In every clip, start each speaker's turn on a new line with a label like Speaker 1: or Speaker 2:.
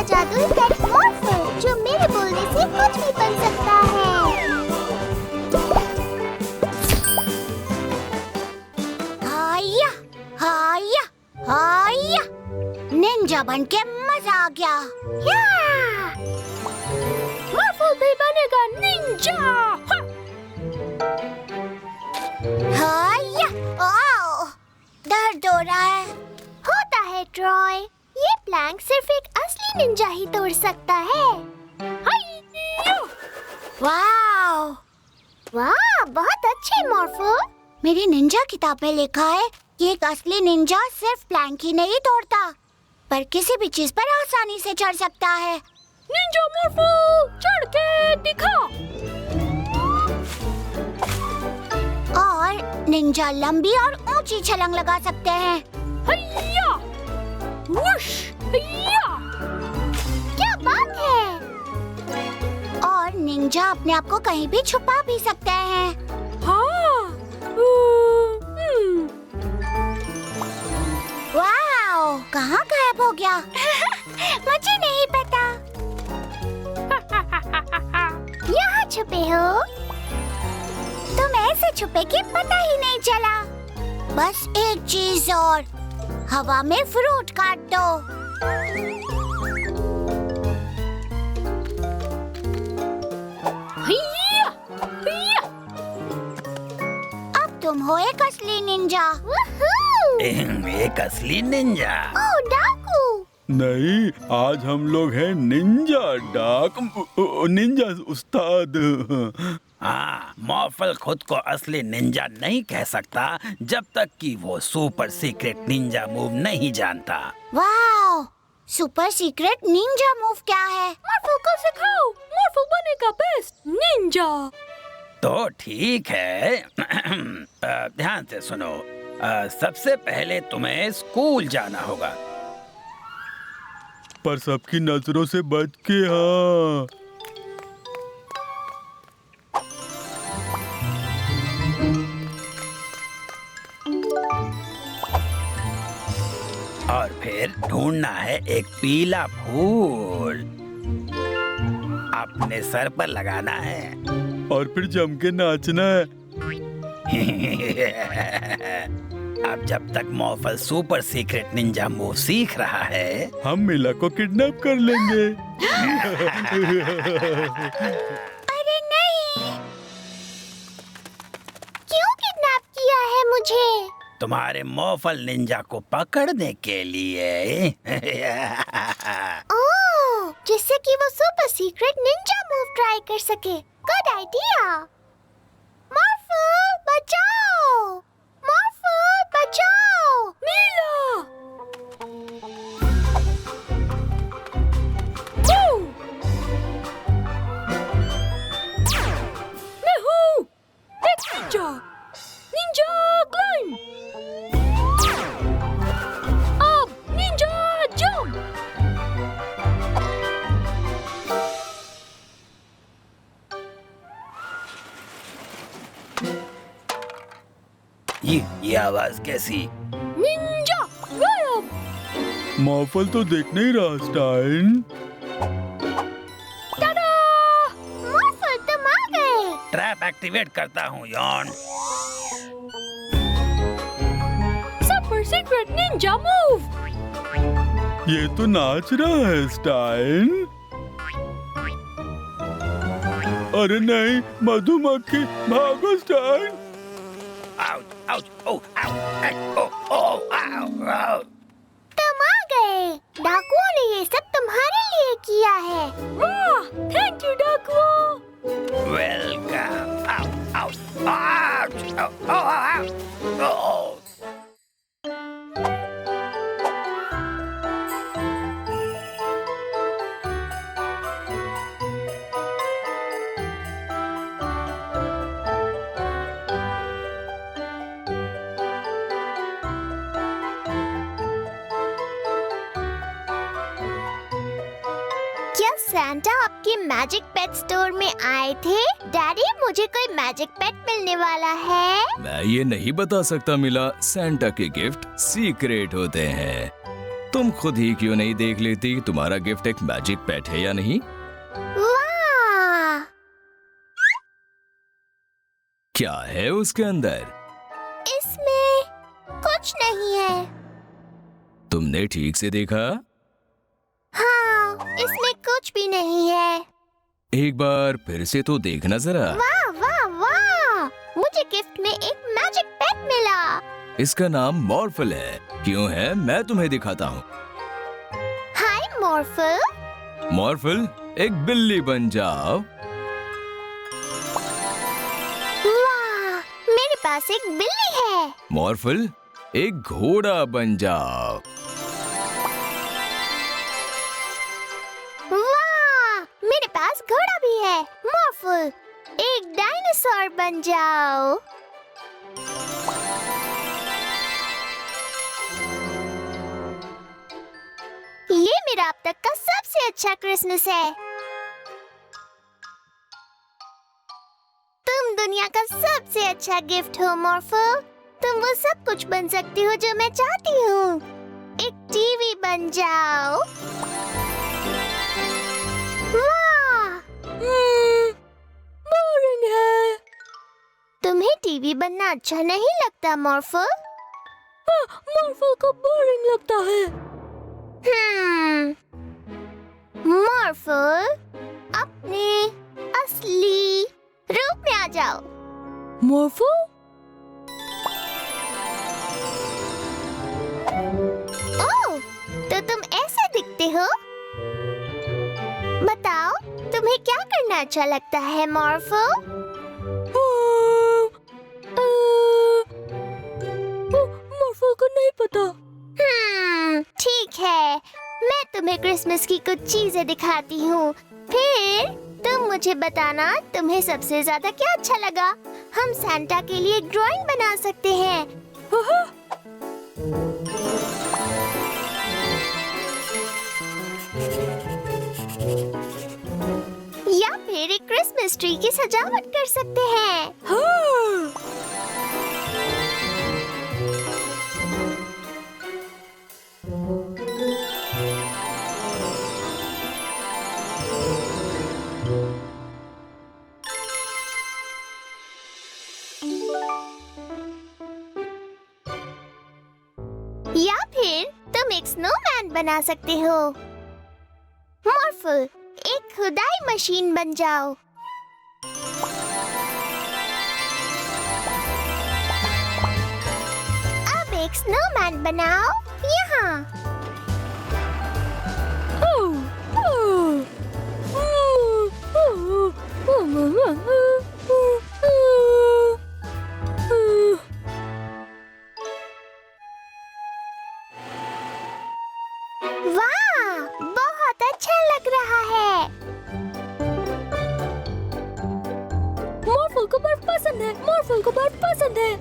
Speaker 1: जादुई पेट मॉर्फल जो मेरे बोलने से कुछ भी बन सकता है। हाया, हाया, हाया। निंजा बनके मजा आ गया। मॉर्फल भी बनेगा निंजा। हाया, ओह, दर्द हो रहा है। होता है ट्रॉय, ये प्लैंक सिर्फ एक असली निंजा ही तोड़ सकता है। वाह, वाह, बहुत अच्छे मॉर्फल। मेरी निंजा किताब में लिखा है कि एक असली निंजा सिर्फ प्लैंक ही नहीं तोड़ता, पर किसी भी चीज पर आसानी से चढ़ सकता है। निंजा मॉर्फल, चढ़ के दिखा। और निंजा लंबी और ऊंची छलांग लगा सकते हैं। हैया! वुश! हैया! क्या बात है! और निंजा अपने आप को कहीं भी छुपा भी सकते हैं। हाँ। वाओ! कहाँ गायब हो गया? मुझे नहीं पता। यहाँ छुपे हो? तुम ऐसे छुपे कि पता ही नहीं चला। बस एक चीज और, हवा में फ्रूट काट दो। हिया, हिया। अब तुम हो एक असली निंजा।
Speaker 2: एक असली निंजा?
Speaker 1: ओह, डाकू।
Speaker 3: नहीं, आज हम लोग हैं निंजा निंजा उस्ताद।
Speaker 2: हाँ, मॉर्फल खुद को असली निंजा नहीं कह सकता जब तक कि वो सुपर सीक्रेट निंजा मूव नहीं जानता।
Speaker 1: Wow! Super secret Ninja move क्या है? मॉर्फल को सिखाओ। मॉर्फल बनेगा बेस्ट निंजा।
Speaker 2: तो ठीक है। ध्यान से सुनो। सबसे पहले तुम्हें स्कूल जाना होगा।
Speaker 3: पर सबकी नजरों से बच के। हाँ,
Speaker 2: और फिर ढूंढना है एक पीला फूल, अपने सर पर लगाना है।
Speaker 3: और फिर जम के नाचना है।
Speaker 2: अब जब तक मॉर्फल सुपर सीक्रेट निंजा मूव सीख रहा है,
Speaker 3: हम मिला को किडनैप कर लेंगे।
Speaker 1: अरे नहीं! क्यों किडनैप किया है मुझे?
Speaker 2: तुम्हारे मॉर्फल निंजा को पकड़ने के लिए।
Speaker 1: ओह, जिससे कि वो super secret Ninja move try कर सके। Good idea. मॉर्फल बचाओ! मॉर्फल बचाओ! नीला! मैं हूँ एक निंजा। Ninja climb. अब निंजा जंप।
Speaker 2: ये आवाज कैसी?
Speaker 1: निंजा गायब।
Speaker 3: मॉर्फल तो देख नहीं रहा स्टाइन।
Speaker 1: टाडा! मॉर्फल तुम आ गए।
Speaker 2: ट्रैप एक्टिवेट करता हूँ Yon.
Speaker 1: Super secret Ninja move.
Speaker 3: ये तो नाच रहा है स्टाइन। अरे नहीं, मधुमक्खी भागो स्टाइन।
Speaker 2: आउच, आउच, ओह, आउ, ओह, ओह, आउ, आउ।
Speaker 1: तुम आ गए। डाकुओं ने ये सब तुम्हारे लिए किया है। वाह, थैंक यू डाकुओं।
Speaker 2: वेलकम। आउ, आउ, आउच, ओह, ओह, आउ, ओह।
Speaker 1: सैंटा आपके मैजिक पेट स्टोर में आए थे? डैडी, मुझे कोई मैजिक पेट मिलने वाला है।
Speaker 4: मैं ये नहीं बता सकता मिला, सैंटा के गिफ्ट सीक्रेट होते हैं। तुम खुद ही क्यों नहीं देख लेती तुम्हारा गिफ्ट एक मैजिक पेट है या नहीं?
Speaker 1: वाह!
Speaker 4: क्या है उसके अंदर?
Speaker 1: इसमें कुछ नहीं है।
Speaker 4: तुमने ठीक से देखा?
Speaker 1: हाँ, इसमें कुछ भी नहीं है।
Speaker 4: एक बार फिर से तो देखना जरा।
Speaker 1: वाह वाह वाह! मुझे गिफ्ट में एक मैजिक पेट मिला।
Speaker 4: इसका नाम मॉर्फल है। क्यों है, मैं तुम्हें दिखाता हूँ।
Speaker 1: हाय मॉर्फल।
Speaker 4: मॉर्फल, एक बिल्ली बन जाओ।
Speaker 1: वाह! मेरे पास एक बिल्ली है।
Speaker 4: मॉर्फल, एक घोड़ा बन जाओ।
Speaker 1: वाह! मेरे पास घोड़ा भी है। मॉर्फल, एक डायनासोर बन जाओ। ये मेरा अब तक का सबसे अच्छा क्रिसमस है। तुम दुनिया का सबसे अच्छा गिफ्ट हो मॉर्फल। तुम वो सब कुछ बन सकती हो जो मैं चाहती हूँ। एक टीवी बन जाओ। वाह! बोरिंग है। तुम्हें टीवी बनना अच्छा नहीं लगता मॉर्फल? मॉर्फल को बोरिंग लगता है। मॉर्फल, अपने असली रूप में आ जाओ। मॉर्फल? ओह, तो तुम ऐसे दिखते हो। बताओ, तुम्हें क्या करना अच्छा लगता है मॉर्फल? मॉर्फल को नहीं पता। ठीक है, मैं तुम्हें क्रिसमस की कुछ चीजें दिखाती हूँ। फिर तुम मुझे बताना तुम्हें सबसे ज्यादा क्या अच्छा लगा। हम सांता के लिए एक ड्राइंग बना सकते हैं। या फिर एक क्रिसमस ट्री की सजावट कर सकते हैं। या फिर तुम एक स्नोमैन बना सकते हो। मॉर्फल, एक खुदाई मशीन बन जाओ। अब एक स्नोमैन बनाओ यहाँ। वाह! बहुत अच्छा लग रहा है। मॉर्फल को बर्फ पसंद है। मॉर्फल को बर्फ पसंद है।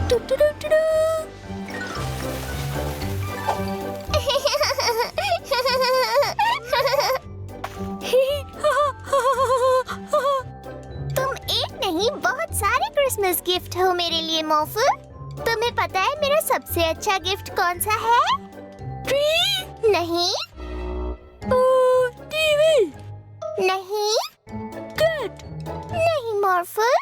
Speaker 1: Two two two two two. तुम एक नहीं, बहुत सारे क्रिसमस गिफ्ट हो मेरे लिए मॉर्फल। तुम्हें पता है मेरा सबसे अच्छा गिफ्ट कौन सा है? ट्री? नहीं। टीवी? नहीं। कैट? नहीं मॉर्फल।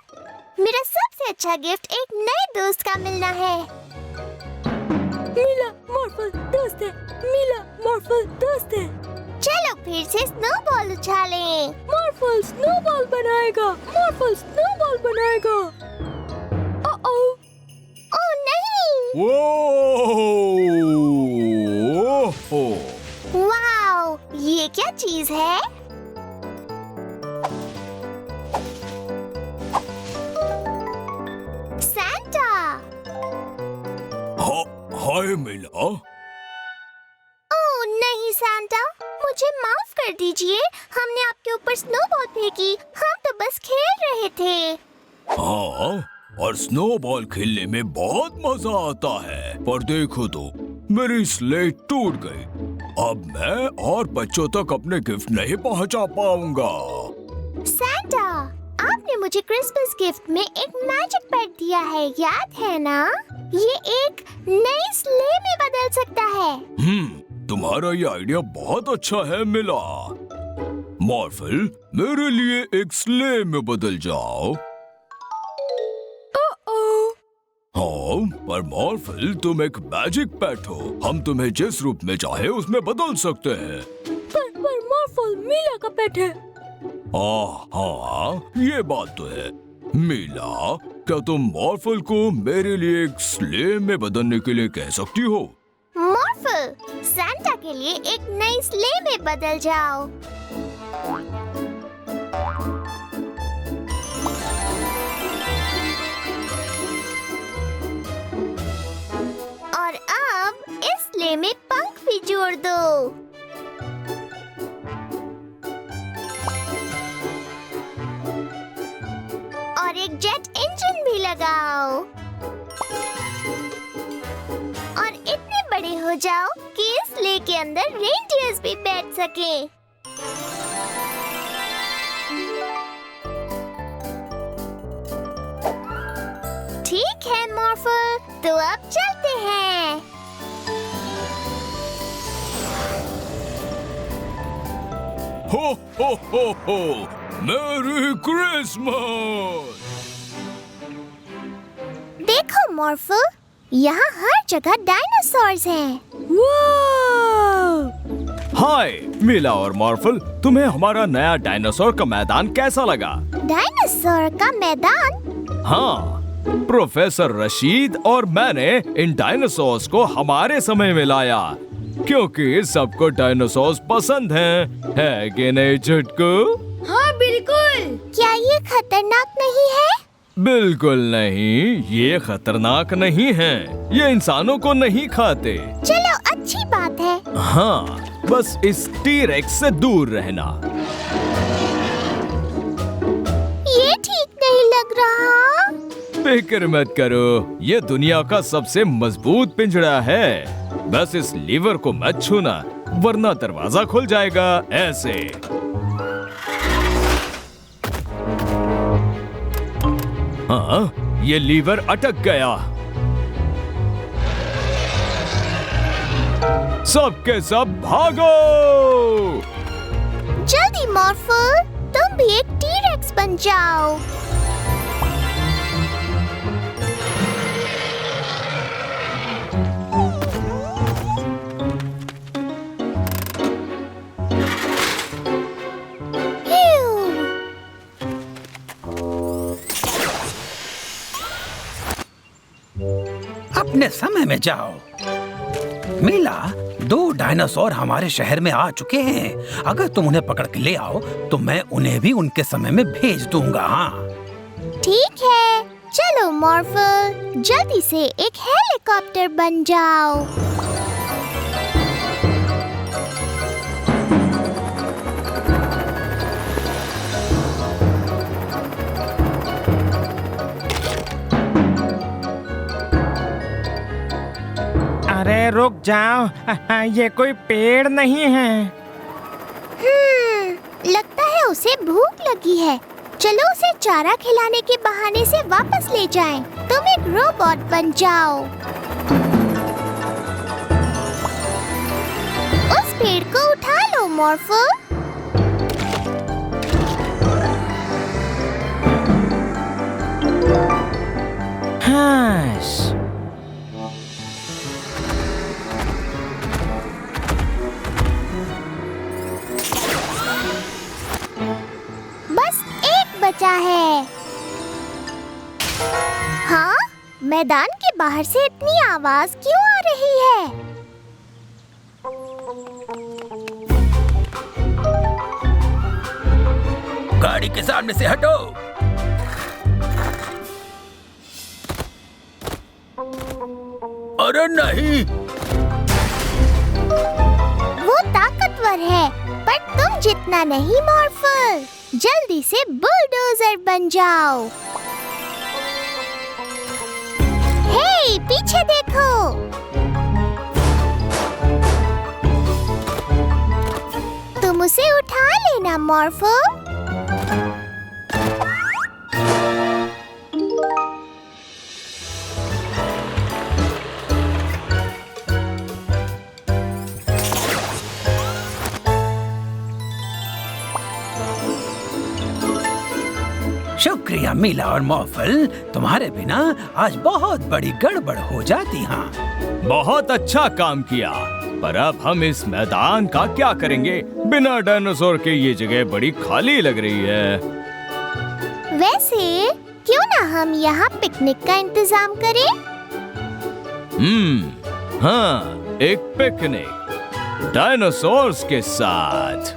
Speaker 1: मेरा सबसे अच्छा गिफ्ट एक नए दोस्त का मिलना है। मिला मॉर्फल दोस्त है। मिला मॉर्फल दोस्त है। चलो फिर से स्नोबॉल उछालें। मॉर्फल स्नोबॉल बनाएगा। मॉर्फल स्नोबॉल बनाएगा। ओह नहीं। वाओ, ये क्या चीज है? सांता।
Speaker 4: हाय मिला।
Speaker 1: ओह नहीं सांता, मुझे माफ कर दीजिए। हमने आपके ऊपर स्नोबॉल फेंकी। हम तो बस खेल रहे थे।
Speaker 4: हाँ, और स्नोबॉल खेलने में बहुत मजा आता है। पर देखो तो, मेरी स्लेट टूट गई। अब मैं और बच्चों तक अपने गिफ्ट नहीं पहुंचा पाऊंगा।
Speaker 1: सांता, आपने मुझे क्रिसमस गिफ्ट में एक मैजिक पेट दिया है, याद है ना? ये एक नई स्ले में बदल सकता है।
Speaker 4: तुम्हारा ये आइडिया बहुत अच्छा है मिला। मॉर्फल, मेरे लिए एक स्ले में बदल जाओ। हाँ, पर मॉर्फल तुम एक मैजिक पेट हो। हम तुम्हें जिस रूप में चाहे उसमें बदल सकते हैं।
Speaker 5: पर मॉर्फल मीला का पेट है।
Speaker 4: हाँ, ये बात तो है। मीला, क्या तुम मॉर्फल को मेरे लिए एक स्ले में बदलने के लिए कह सकती हो?
Speaker 1: मॉर्फल, सैंटा के लिए एक नई स्ले में बदल जाओ। और अब इस स्ले में पंख भी जोड़ दो। और एक जेट इंजन भी लगाओ। और इतने बड़े हो जाओ कि इस स्ले के अंदर रेनडियर्स भी बैठ सके। ठीक है मॉर्फल, तो अब चलते हैं।
Speaker 4: हो, मैरी क्रिसमस।
Speaker 1: देखो मॉर्फल, यहाँ हर जगह डायनासोर्स हैं।
Speaker 4: हाय मीला और मॉर्फल, तुम्हें हमारा नया डायनासोर का मैदान कैसा लगा?
Speaker 1: डायनासोर का मैदान?
Speaker 4: हाँ, प्रोफेसर रशीद और मैंने इन डायनासोर्स को हमारे समय में लाया, क्योंकि सबको डायनासोर्स पसंद हैं, है कि नहीं चुटकू?
Speaker 5: हाँ बिल्कुल।
Speaker 1: क्या ये खतरनाक नहीं है?
Speaker 4: बिल्कुल नहीं, ये खतरनाक नहीं है। ये इंसानों को नहीं खाते।
Speaker 1: चलो अच्छी बात है।
Speaker 4: हाँ, बस इस टी-रेक्स से दूर रहना।
Speaker 1: ये ठीक नहीं लग रहा।
Speaker 4: फिक्र मत करो, ये दुनिया का सबसे मजबूत पिंजरा है। बस इस लीवर को मत छूना, वरना दरवाजा खुल जाएगा। ऐसे। हाँ, ये लीवर अटक गया। सबके सब भागो!
Speaker 1: जल्दी मॉर्फल, तुम भी एक टी-रेक्स बन जाओ।
Speaker 2: अपने समय में जाओ। मीला, 2 डायनासोर हमारे शहर में आ चुके हैं। अगर तुम उन्हें पकड़ के ले आओ तो मैं उन्हें भी उनके समय में भेज दूंगा। हाँ
Speaker 1: ठीक है, चलो मॉर्फल, जल्दी से एक हेलीकॉप्टर बन जाओ।
Speaker 6: अरे रुक जाओ, ये कोई पेड़ नहीं है।
Speaker 1: लगता है उसे भूख लगी है। चलो उसे चारा खिलाने के बहाने से वापस ले जाएं। तुम एक रोबोट बन जाओ। उस पेड़ को उठा लो मॉर्फल।
Speaker 6: हाँ।
Speaker 1: बस एक बचा है। हाँ, मैदान के बाहर से इतनी आवाज क्यों आ रही है?
Speaker 2: गाड़ी के सामने से हटो। अरे नहीं,
Speaker 1: वो ताकतवर है, पर तुम जितना नहीं मॉर्फल। जल्दी से बुलडोजर बन जाओ। हे, पीछे देखो। तुम उसे उठा लेना मॉर्फल।
Speaker 2: शुक्रिया मीला और मॉर्फल, तुम्हारे बिना आज बहुत बड़ी गड़बड़ हो जाती। हाँ,
Speaker 4: बहुत अच्छा काम किया, पर अब हम इस मैदान का क्या करेंगे? बिना डायनासोर के ये जगह बड़ी खाली लग रही है।
Speaker 1: वैसे क्यों ना हम यहाँ पिकनिक का इंतजाम करें?
Speaker 4: हाँ, एक पिकनिक डायनासोर्स के साथ।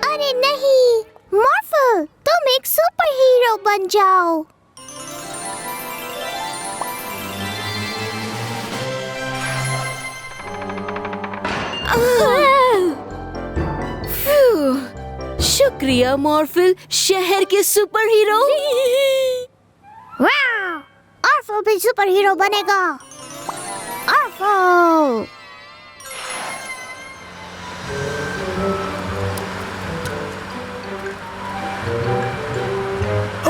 Speaker 1: अरे नहीं, मॉर्फल, तुम एक सुपर हीरो बन जाओ।
Speaker 5: शुक्रिया मॉर्फल, शहर के सुपर हीरो।
Speaker 1: वाह! ऑर्फल भी सुपर हीरो बनेगा। ऑर्फल!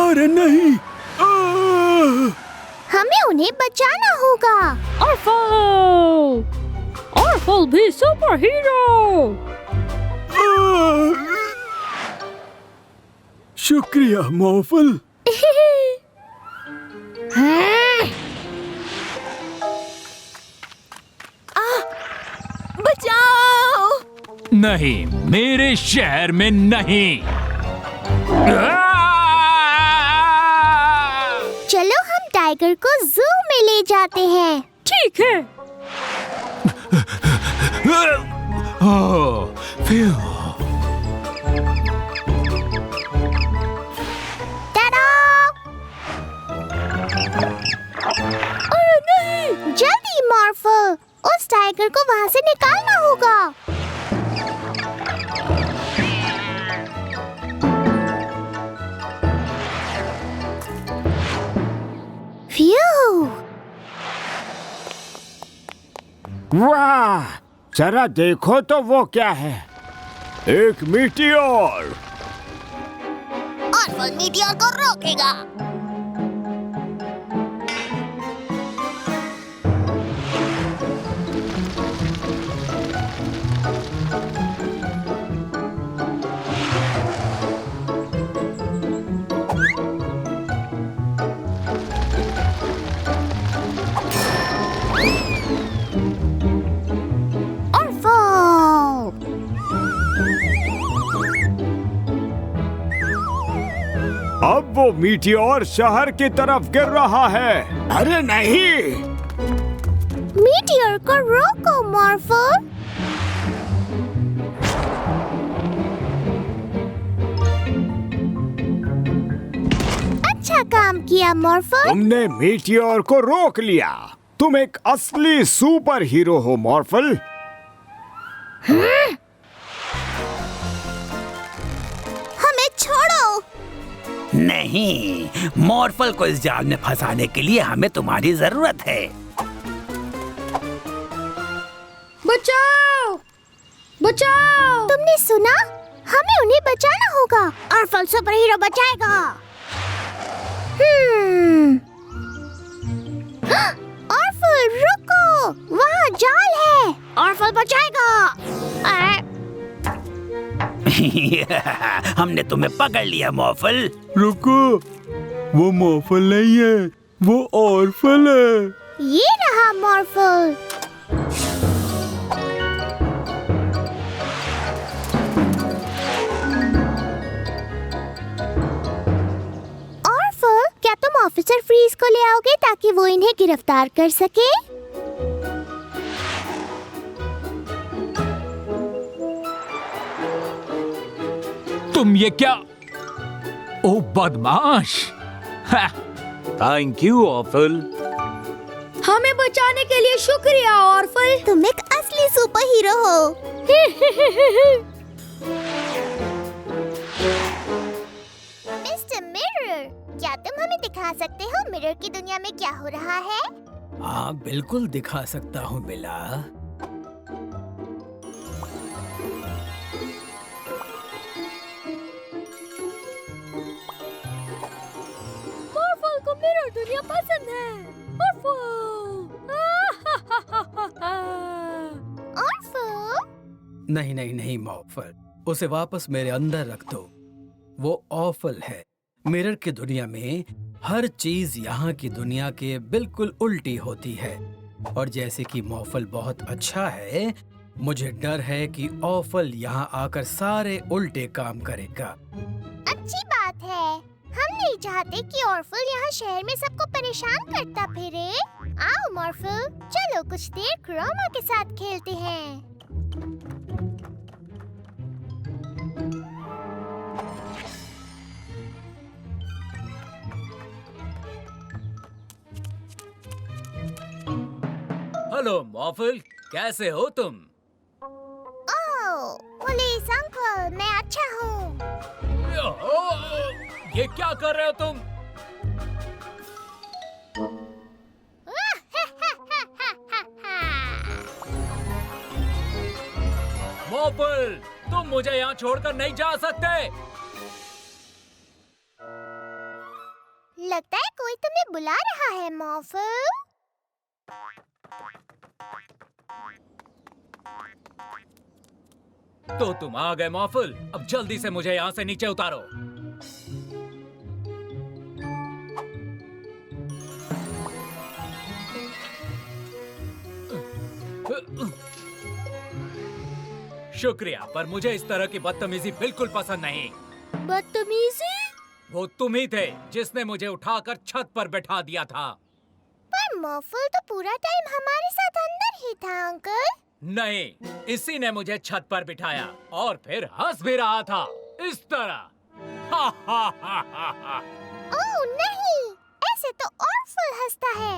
Speaker 3: अरे नहीं।
Speaker 1: हमें उन्हें बचाना होगा।
Speaker 5: ऑर्फल! ऑर्फल भी सुपर हीरो।
Speaker 3: शुक्रिया मॉर्फल।
Speaker 5: बचाओ!
Speaker 4: नहीं, मेरे शहर में नहीं।
Speaker 1: चलो हम टाइगर को जू में ले जाते हैं।
Speaker 5: ठीक है।
Speaker 1: टाटा!
Speaker 5: अरे नहीं!
Speaker 1: जल्दी मॉर्फल, उस टाइगर को वहाँ से निकालना होगा। फ्यू!
Speaker 6: वाह, जरा देखो तो वो क्या है।
Speaker 4: एक मीटियोर।
Speaker 1: ऑर्फल मीटियोर को रोकेगा।
Speaker 4: अब वो मीटियोर शहर की तरफ गिर रहा है।
Speaker 6: अरे नहीं,
Speaker 1: मीटियोर को रोको मॉर्फल। अच्छा काम किया मॉर्फल।
Speaker 6: तुमने मीटियोर को रोक लिया। तुम एक असली सुपर हीरो हो मॉर्फल।
Speaker 1: हमें छोड़ो।
Speaker 2: नहीं, मॉर्फल को इस जाल में फंसाने के लिए हमें तुम्हारी जरूरत है।
Speaker 5: बचाओ! बचाओ!
Speaker 1: तुमने सुना? हमें उन्हें बचाना होगा। ऑर्फल सुपर हीरो बचाएगा। ऑर्फल रुको, वहाँ जाल है। ऑर्फल बचाएगा।
Speaker 2: हमने तुम्हें पकड़ लिया मॉर्फल।
Speaker 3: रुको, वो मॉर्फल नहीं है, वो ऑर्फल है।
Speaker 1: ये रहा मॉर्फल। ऑर्फल, क्या तुम ऑफिसर फ्रीज को ले आओगे ताकि वो इन्हें गिरफ्तार कर सके?
Speaker 7: तुम ये क्या? ओ बदमाश! थैंक यू ऑर्फल।
Speaker 5: हमें बचाने के लिए शुक्रिया ऑर्फल।
Speaker 1: तुम एक असली सुपर हीरो हो। मिस्टर मिरर, क्या तुम हमें दिखा सकते हो मिरर की दुनिया में क्या हो रहा है?
Speaker 2: हाँ, बिल्कुल दिखा सकता हूँ बिला।
Speaker 5: ऑर्फल को मिरर दुनिया पसंद है। ऑर्फल!
Speaker 2: नहीं नहीं नहीं मॉर्फल, उसे वापस मेरे अंदर रख दो। वो ऑफल है। मिरर की दुनिया में हर चीज यहाँ की दुनिया के बिल्कुल उल्टी होती है। और जैसे कि मॉर्फल बहुत अच्छा है, मुझे डर है कि ऑफल यहाँ आकर सारे उल्टे काम करेगा।
Speaker 1: अच्छी बात है। हम नहीं चाहते कि ऑर्फल यहाँ शहर में सबको परेशान करता फिरे। आओ मॉर्फल, चलो कुछ देर क्रोमा के साथ खेलते हैं।
Speaker 7: हेलो मॉर्फल, कैसे हो तुम?
Speaker 1: ओह, पुलिस अंकल, मैं अच्छा हूँ।
Speaker 7: ये क्या कर रहे हो तुम? मॉर्फल, तुम मुझे यहाँ छोड़कर नहीं जा सकते।
Speaker 1: लगता है कोई तुम्हें बुला रहा है मॉर्फल।
Speaker 7: तो तुम आ गए मॉर्फल, अब जल्दी से मुझे यहाँ से नीचे उतारो। शुक्रिया, पर मुझे इस तरह की बदतमीजी बिल्कुल पसंद नहीं।
Speaker 5: बदतमीजी?
Speaker 7: वो तुम ही थे जिसने मुझे उठाकर छत पर बैठा दिया था।
Speaker 1: पर मॉर्फल तो पूरा टाइम हमारे साथ अंदर ही था अंकल।
Speaker 7: नहीं, इसी ने मुझे छत पर बिठाया और फिर हंस भी रहा था इस तरह। हा हा हा हा हा।
Speaker 1: ओह नहीं, ऐसे तो ऑर्फल हंसता है।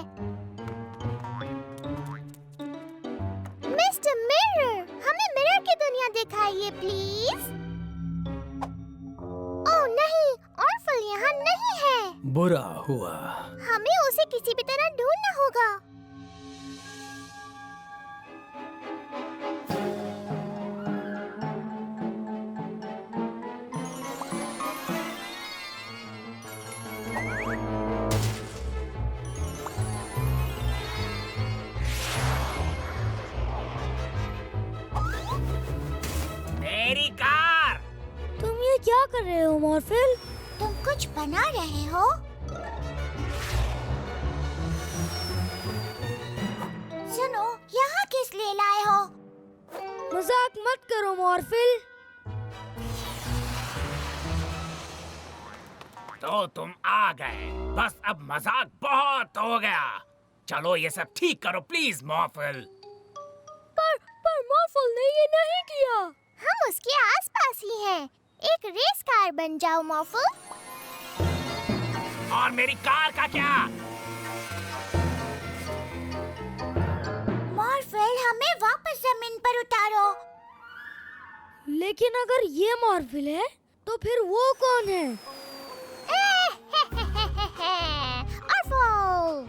Speaker 1: मिस्टर मिरर, हमें मिरर की दुनिया दिखाइए प्लीज। ओह नहीं, ऑर्फल यहाँ नहीं है।
Speaker 2: बुरा हुआ।
Speaker 1: हमें उसे किसी भी तरह ढूंढना होगा।
Speaker 7: मेरी कार!
Speaker 5: तुम ये क्या कर रहे हो मॉर्फल?
Speaker 1: तुम कुछ बना रहे हो? सुनो, यहाँ किस लिए लाए हो?
Speaker 5: मजाक मत करो मॉर्फल।
Speaker 7: तो तुम आ गए, बस अब मजाक बहुत हो गया। चलो ये सब ठीक करो प्लीज मॉर्फल।
Speaker 5: पर मॉर्फल ने ये नहीं किया।
Speaker 1: हम उसके आसपास ही हैं। एक रेस कार बन जाओ मॉर्फल।
Speaker 7: और मेरी कार का क्या?
Speaker 1: मॉर्फल, हमें वापस जमीन पर उतारो।
Speaker 5: लेकिन अगर ये मॉर्फल है, तो फिर वो कौन है?
Speaker 1: ऑर्फल!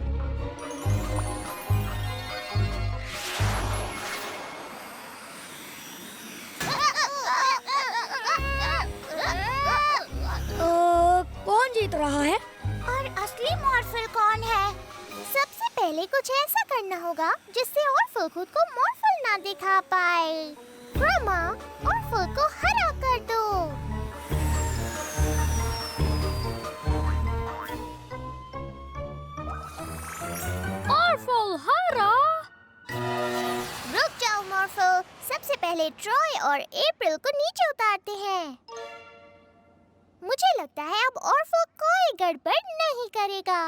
Speaker 5: कौन जीत रहा है?
Speaker 1: और असली मॉर्फल कौन है? सबसे पहले कुछ ऐसा करना होगा जिससे ऑर्फल खुद को मॉर्फल ना दिखा पाए। क्रोमा, ऑर्फल को हरा कर दो।
Speaker 5: ऑर्फल हरा?
Speaker 1: रुक जाओ मॉर्फल, सबसे पहले ट्रॉय और अप्रैल को नीचे उतारते हैं। मुझे लगता है अब ऑर्फल कोई गड़बड़ नहीं करेगा।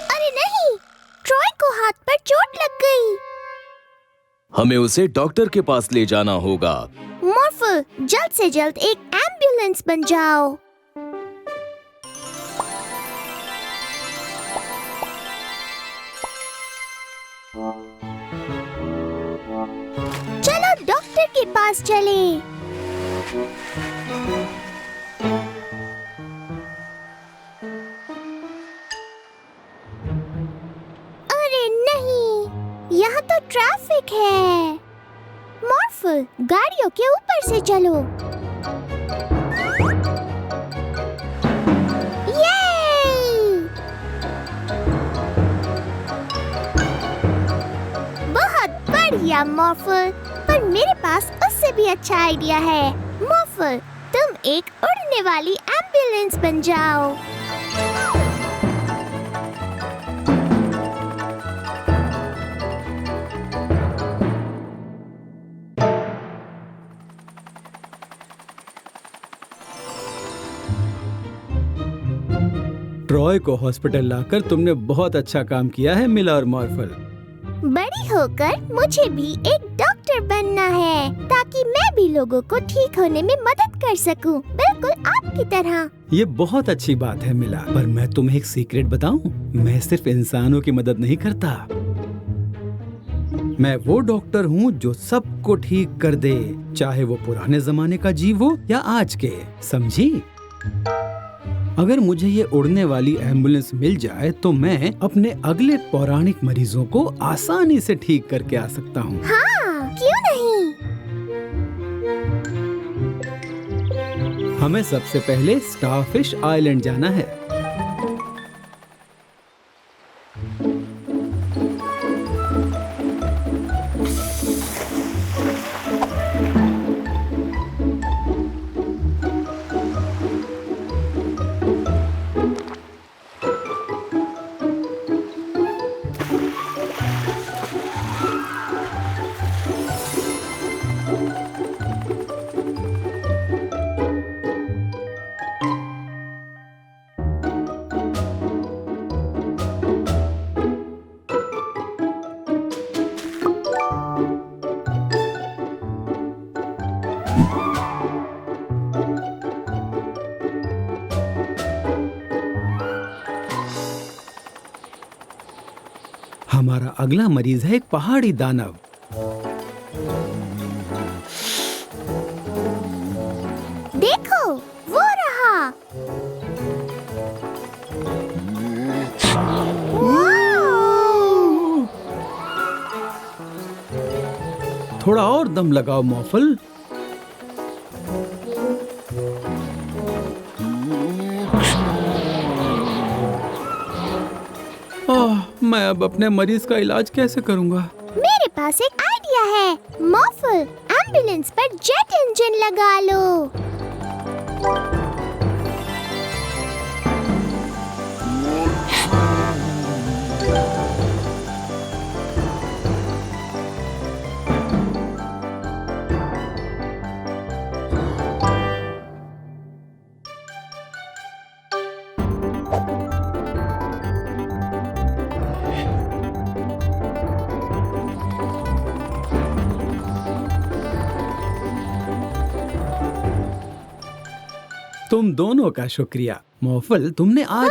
Speaker 1: अरे नहीं, ट्रॉय को हाथ पर चोट लग गई।
Speaker 8: हमें उसे डॉक्टर के पास ले जाना होगा।
Speaker 1: मॉर्फल, जल्द से जल्द एक एम्बुलेंस बन जाओ। चलो डॉक्टर के पास चलें। अरे नहीं, यहाँ तो ट्रैफिक है। मॉर्फल, गाड़ियों के ऊपर से चलो। शुक्रिया मॉर्फल, पर मेरे पास उससे भी अच्छा आइडिया है। मॉर्फल, तुम एक उड़ने वाली एम्बुलेंस बन जाओ।
Speaker 3: ट्रॉय को हॉस्पिटल लाकर तुमने बहुत अच्छा काम किया है मिला और मॉर्फल।
Speaker 1: बड़ी होकर मुझे भी एक डॉक्टर बनना है ताकि मैं भी लोगों को ठीक होने में मदद कर सकूं, बिल्कुल आपकी तरह।
Speaker 3: ये बहुत अच्छी बात है मिला, पर मैं तुम्हें एक सीक्रेट बताऊं? मैं सिर्फ इंसानों की मदद नहीं करता, मैं वो डॉक्टर हूँ जो सबको ठीक कर दे, चाहे वो पुराने जमाने का जीव हो या आज के, समझी? अगर मुझे ये उड़ने वाली एम्बुलेंस मिल जाए तो मैं अपने अगले पौराणिक मरीजों को आसानी से ठीक करके आ सकता हूँ।
Speaker 1: हाँ, क्यों नहीं?
Speaker 3: हमें सबसे पहले स्टारफिश आइलैंड जाना है। हमारा अगला मरीज है एक पहाड़ी दानव।
Speaker 1: देखो, वो रहा। वाह!
Speaker 3: थोड़ा और दम लगाओ मॉर्फल। मैं अब अपने मरीज का इलाज कैसे करूंगा?
Speaker 1: मेरे पास एक आइडिया है। मॉर्फल, एम्बुलेंस पर जेट इंजन लगा लो।
Speaker 3: तुम दोनों का शुक्रिया। मॉर्फल, तुमने आज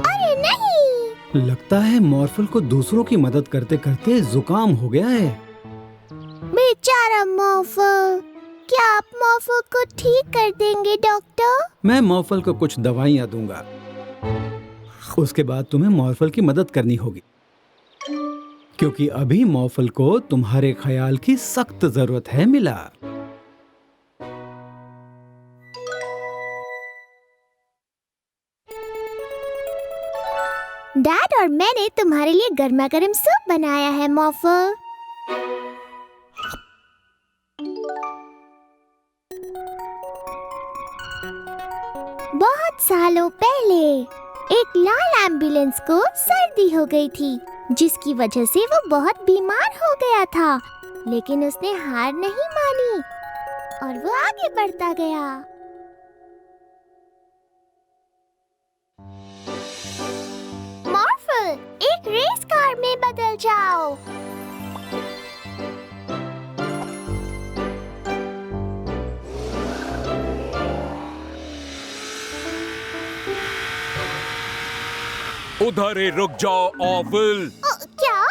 Speaker 1: अरे नहीं!
Speaker 3: लगता है मॉर्फल को दूसरों की मदद करते करते जुकाम हो गया है।
Speaker 1: बेचारा मॉर्फल, क्या आप मॉर्फल को ठीक कर देंगे डॉक्टर?
Speaker 3: मैं मॉर्फल को कुछ दवाइयाँ दूंगा, उसके बाद तुम्हें मॉर्फल की मदद करनी होगी, क्योंकि अभी मॉर्फल को तुम्हारे ख्याल की सख्त जरूरत है मिला।
Speaker 1: डैड और मैंने तुम्हारे लिए गर्मा गर्म सूप बनाया है मॉर्फल। बहुत सालों पहले एक लाल एम्बुलेंस को सर्दी हो गई थी, जिसकी वजह से वो बहुत बीमार हो गया था, लेकिन उसने हार नहीं मानी और वो आगे बढ़ता गया। मॉर्फल, एक रेस कार में बदल जाओ।
Speaker 4: उधर ही रुक जाओ ऑर्फल।
Speaker 1: क्या?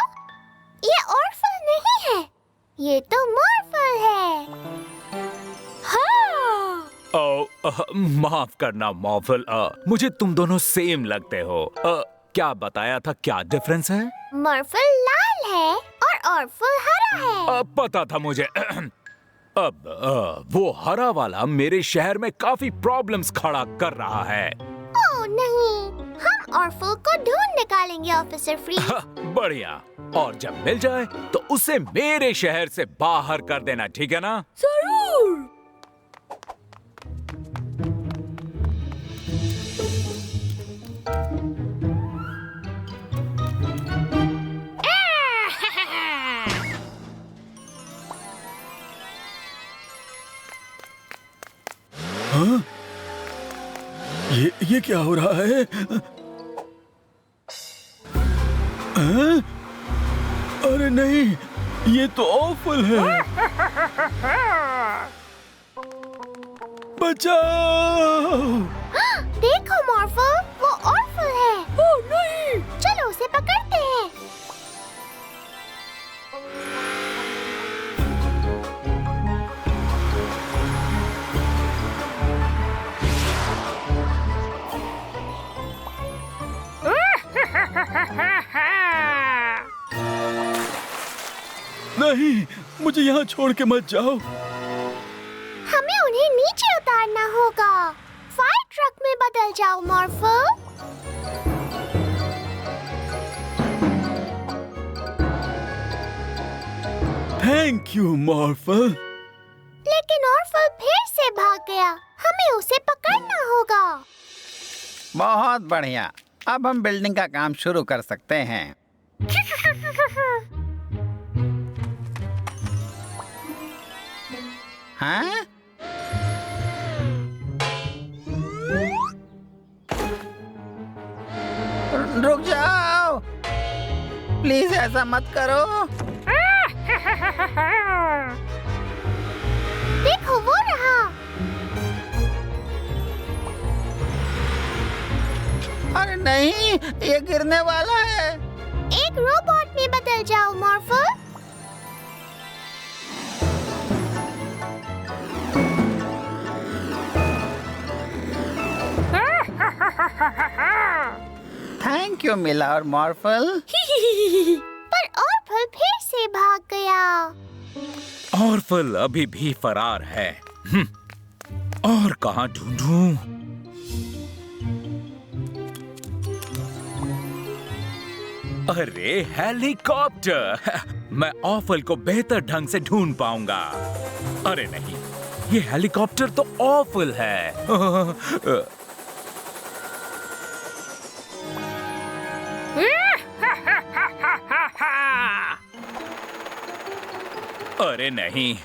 Speaker 1: ये ऑर्फल नहीं है, ये तो मॉर्फल है। हाँ।
Speaker 7: माफ करना मॉर्फल, मुझे तुम दोनों सेम लगते हो। क्या बताया था, क्या डिफरेंस है?
Speaker 1: मॉर्फल लाल है और ऑर्फल हरा है।
Speaker 7: पता था मुझे। अब वो हरा वाला मेरे शहर में काफी प्रॉब्लम्स खड़ा कर रहा है।
Speaker 1: ओह नहीं, हम ऑर्फल को ढूंढ निकालेंगे ऑफिसर फ्रीज।
Speaker 7: बढ़िया। और जब मिल जाए तो उसे मेरे शहर से बाहर कर देना, ठीक है ना?
Speaker 5: जरूर।
Speaker 4: ये क्या हो रहा है? हाँ? अरे नहीं, ये तो ऑफल है। बचाओ!
Speaker 1: देखो मॉर्फल, वो ऑर्फल है।
Speaker 5: ओह नहीं।
Speaker 1: चलो उसे पकड़ते हैं।
Speaker 4: नहीं, मुझे यहाँ छोड़ के मत जाओ।
Speaker 1: हमें उन्हें नीचे उतारना होगा। फायर ट्रक में बदल जाओ मॉर्फल।
Speaker 4: Thank you मॉर्फल।
Speaker 1: लेकिन ऑर्फल फिर से भाग गया। हमें उसे पकड़ना होगा।
Speaker 2: बहुत बढ़िया। अब हम बिल्डिंग का काम शुरू कर सकते हैं। हाँ? रुक जाओ, प्लीज ऐसा मत करो।
Speaker 1: देखो वो रहा।
Speaker 2: अरे नहीं, ये गिरने वाला है।
Speaker 1: एक रोबोट में बदल जाओ मॉर्फल।
Speaker 2: थैंक यू मिला और मॉर्फल।
Speaker 1: पर ऑर्फल फिर से भाग गया।
Speaker 7: ऑर्फल अभी भी फरार है। और कहाँ ढूंढूं? अरे हेलीकॉप्टर! मैं ऑर्फल को बेहतर ढंग से ढूंढ पाऊंगा। अरे नहीं, ये हेलीकॉप्टर तो ऑर्फल है। अरे नहीं,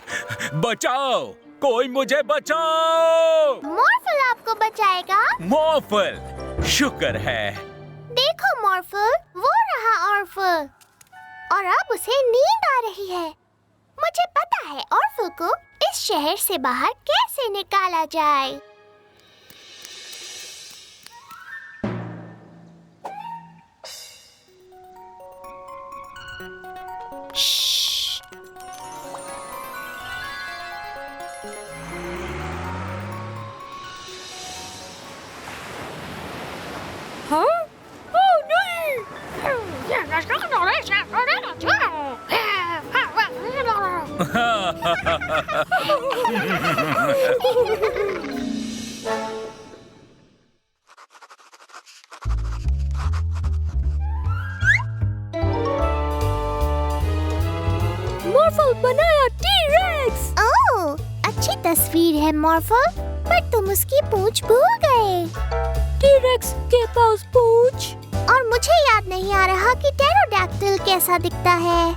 Speaker 7: बचाओ, कोई मुझे बचाओ।
Speaker 1: मॉर्फल आपको बचाएगा।
Speaker 7: मॉर्फल, शुक्र है।
Speaker 1: देखो मॉर्फल, वो रहा ऑर्फल। और अब उसे नींद आ रही है। मुझे पता है ऑर्फल को इस शहर से बाहर कैसे निकाला जाए।
Speaker 5: हाँ? ओह नहीं। मॉर्फल बनाया टी-रेक्स।
Speaker 1: ओह, अच्छी तस्वीर है मॉर्फल, पर तुम उसकी पूंछ भूल गए।
Speaker 5: टी-रेक्स के पास पूंछ।
Speaker 1: और मुझे याद नहीं आ रहा कि टेरोडैक्टिल कैसा दिखता है।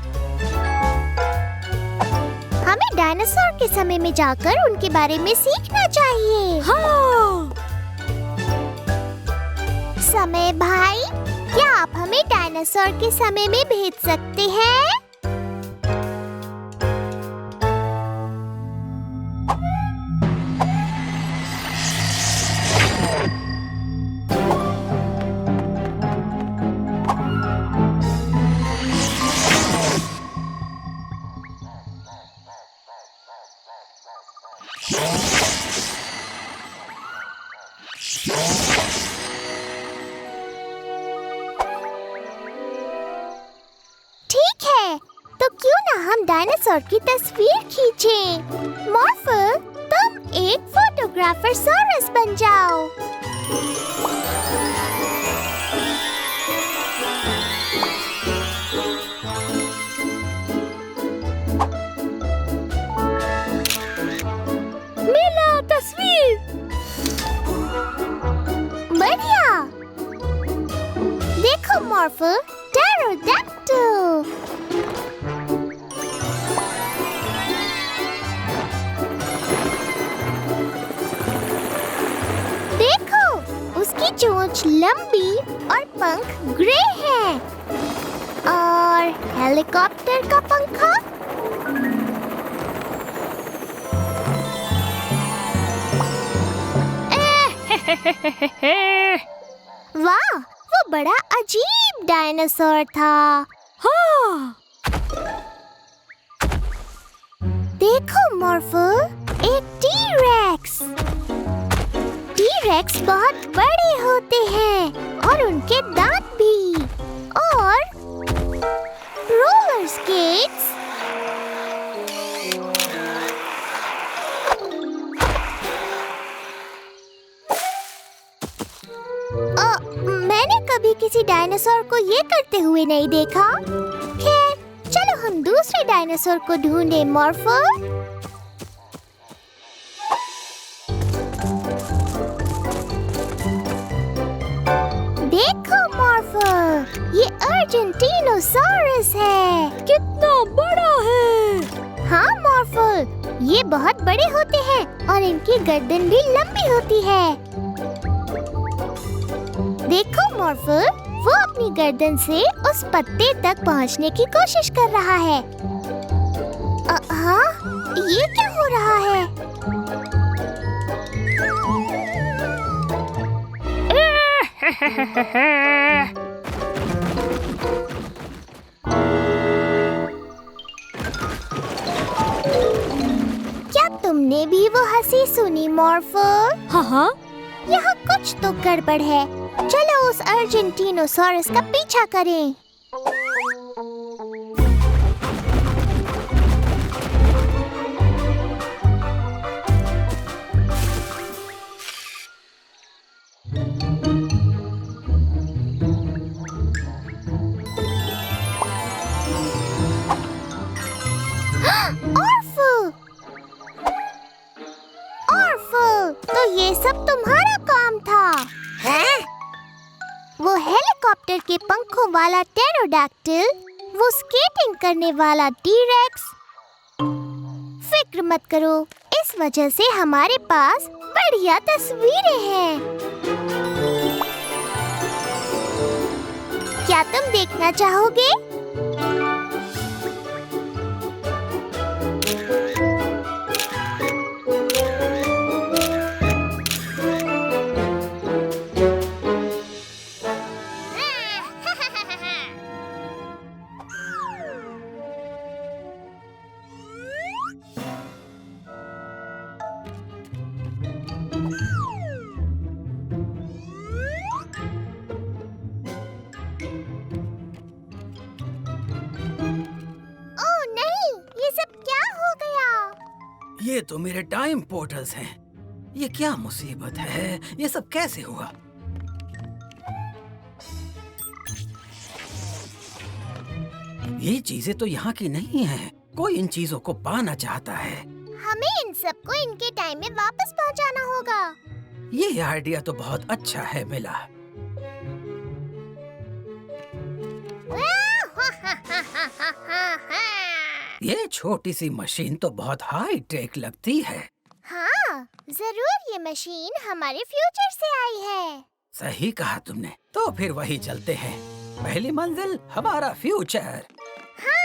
Speaker 1: हमें डायनासोर के समय में जाकर उनके बारे में सीखना चाहिए।
Speaker 5: हाँ।
Speaker 1: समय भाई, क्या आप हमें डायनासोर के समय में भेज सकते हैं? ठीक है, तो क्यों ना हम डायनासोर की तस्वीर खींचें। मॉर्फल, तुम एक फोटोग्राफर सॉरस बन जाओ। मॉर्फल, टेरोडैक्टिल। देखो, उसकी चोंच लंबी और पंख ग्रे है। और हेलीकॉप्टर का पंखा? वाह, वो बड़ा अजीब डायनासोर था।
Speaker 5: हाँ।
Speaker 1: देखो मॉर्फल, एक टी-रेक्स। टी-रेक्स बहुत बड़े होते हैं और उनके दांत भी। और रोलर स्केट्स। मैंने कभी किसी डायनासोर को ये करते हुए नहीं देखा। खैर, चलो हम दूसरे डायनासोर को ढूंढें मॉर्फल। देखो मॉर्फल, ये अर्जेंटीनोसॉरस है।
Speaker 5: कितना बड़ा है।
Speaker 1: हाँ मॉर्फल, ये बहुत बड़े होते हैं और इनकी गर्दन भी लंबी होती है। देखो मॉर्फल, वो अपनी गर्दन से उस पत्ते तक पहुंचने की कोशिश कर रहा है। हाँ, ये क्या हो रहा है? क्या तुमने भी वो हंसी सुनी मॉर्फल?
Speaker 5: हाँ।
Speaker 1: यहाँ कुछ तो गड़बड़ है। चलो उस अर्जेंटीनोसॉरस का पीछा करें। ऑर्फल, तो ये सब तुम्हारा काम था। हैं? वो हेलीकॉप्टर के पंखों वाला टेरोडैक्टिल, वो स्केटिंग करने वाला टी-रेक्स। फिक्र मत करो, इस वजह से हमारे पास बढ़िया तस्वीरें हैं। क्या तुम देखना चाहोगे?
Speaker 2: ये तो मेरे टाइम पोर्टल्स हैं। ये क्या मुसीबत है? ये सब कैसे हुआ? ये चीजें तो यहाँ की नहीं हैं। कोई इन चीजों को पाना चाहता है।
Speaker 1: हमें इन सबको इनके टाइम में वापस पहुँचाना होगा।
Speaker 2: ये आइडिया तो बहुत अच्छा है मिला। ये छोटी सी मशीन तो बहुत हाई टेक लगती है।
Speaker 1: हाँ, जरूर ये मशीन हमारे फ्यूचर से आई है।
Speaker 2: सही कहा तुमने। तो फिर वही चलते हैं। पहली मंजिल हमारा फ्यूचर।
Speaker 1: हाँ।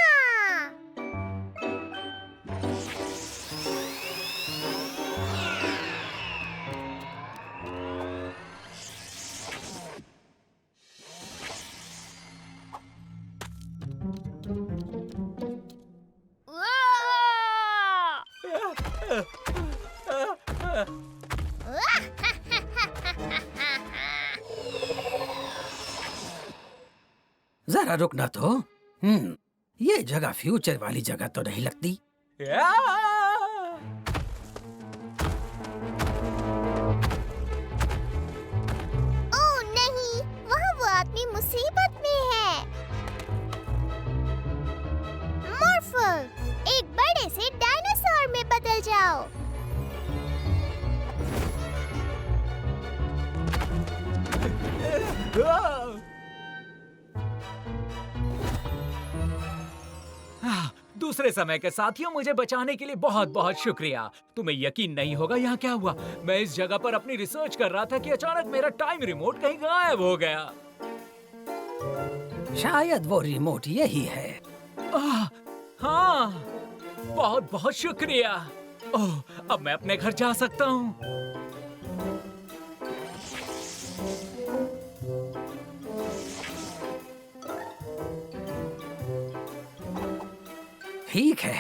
Speaker 2: जरा रुकना तो। ये जगह फ्यूचर वाली जगह तो नहीं लगती।
Speaker 1: ओह नहीं, वहाँ वो आदमी मुसीबत में है। मॉर्फल, एक बड़े से डायनासोर में बदल जाओ।
Speaker 7: दूसरे समय के साथियों, मुझे बचाने के लिए बहुत बहुत शुक्रिया। तुम्हें यकीन नहीं होगा यहाँ क्या हुआ। मैं इस जगह पर अपनी रिसर्च कर रहा था कि अचानक मेरा टाइम रिमोट कहीं गायब हो गया।
Speaker 2: शायद वो रिमोट यही है।
Speaker 7: हाँ, बहुत बहुत शुक्रिया। ओह, अब मैं अपने घर जा सकता हूँ।
Speaker 2: ठीक है,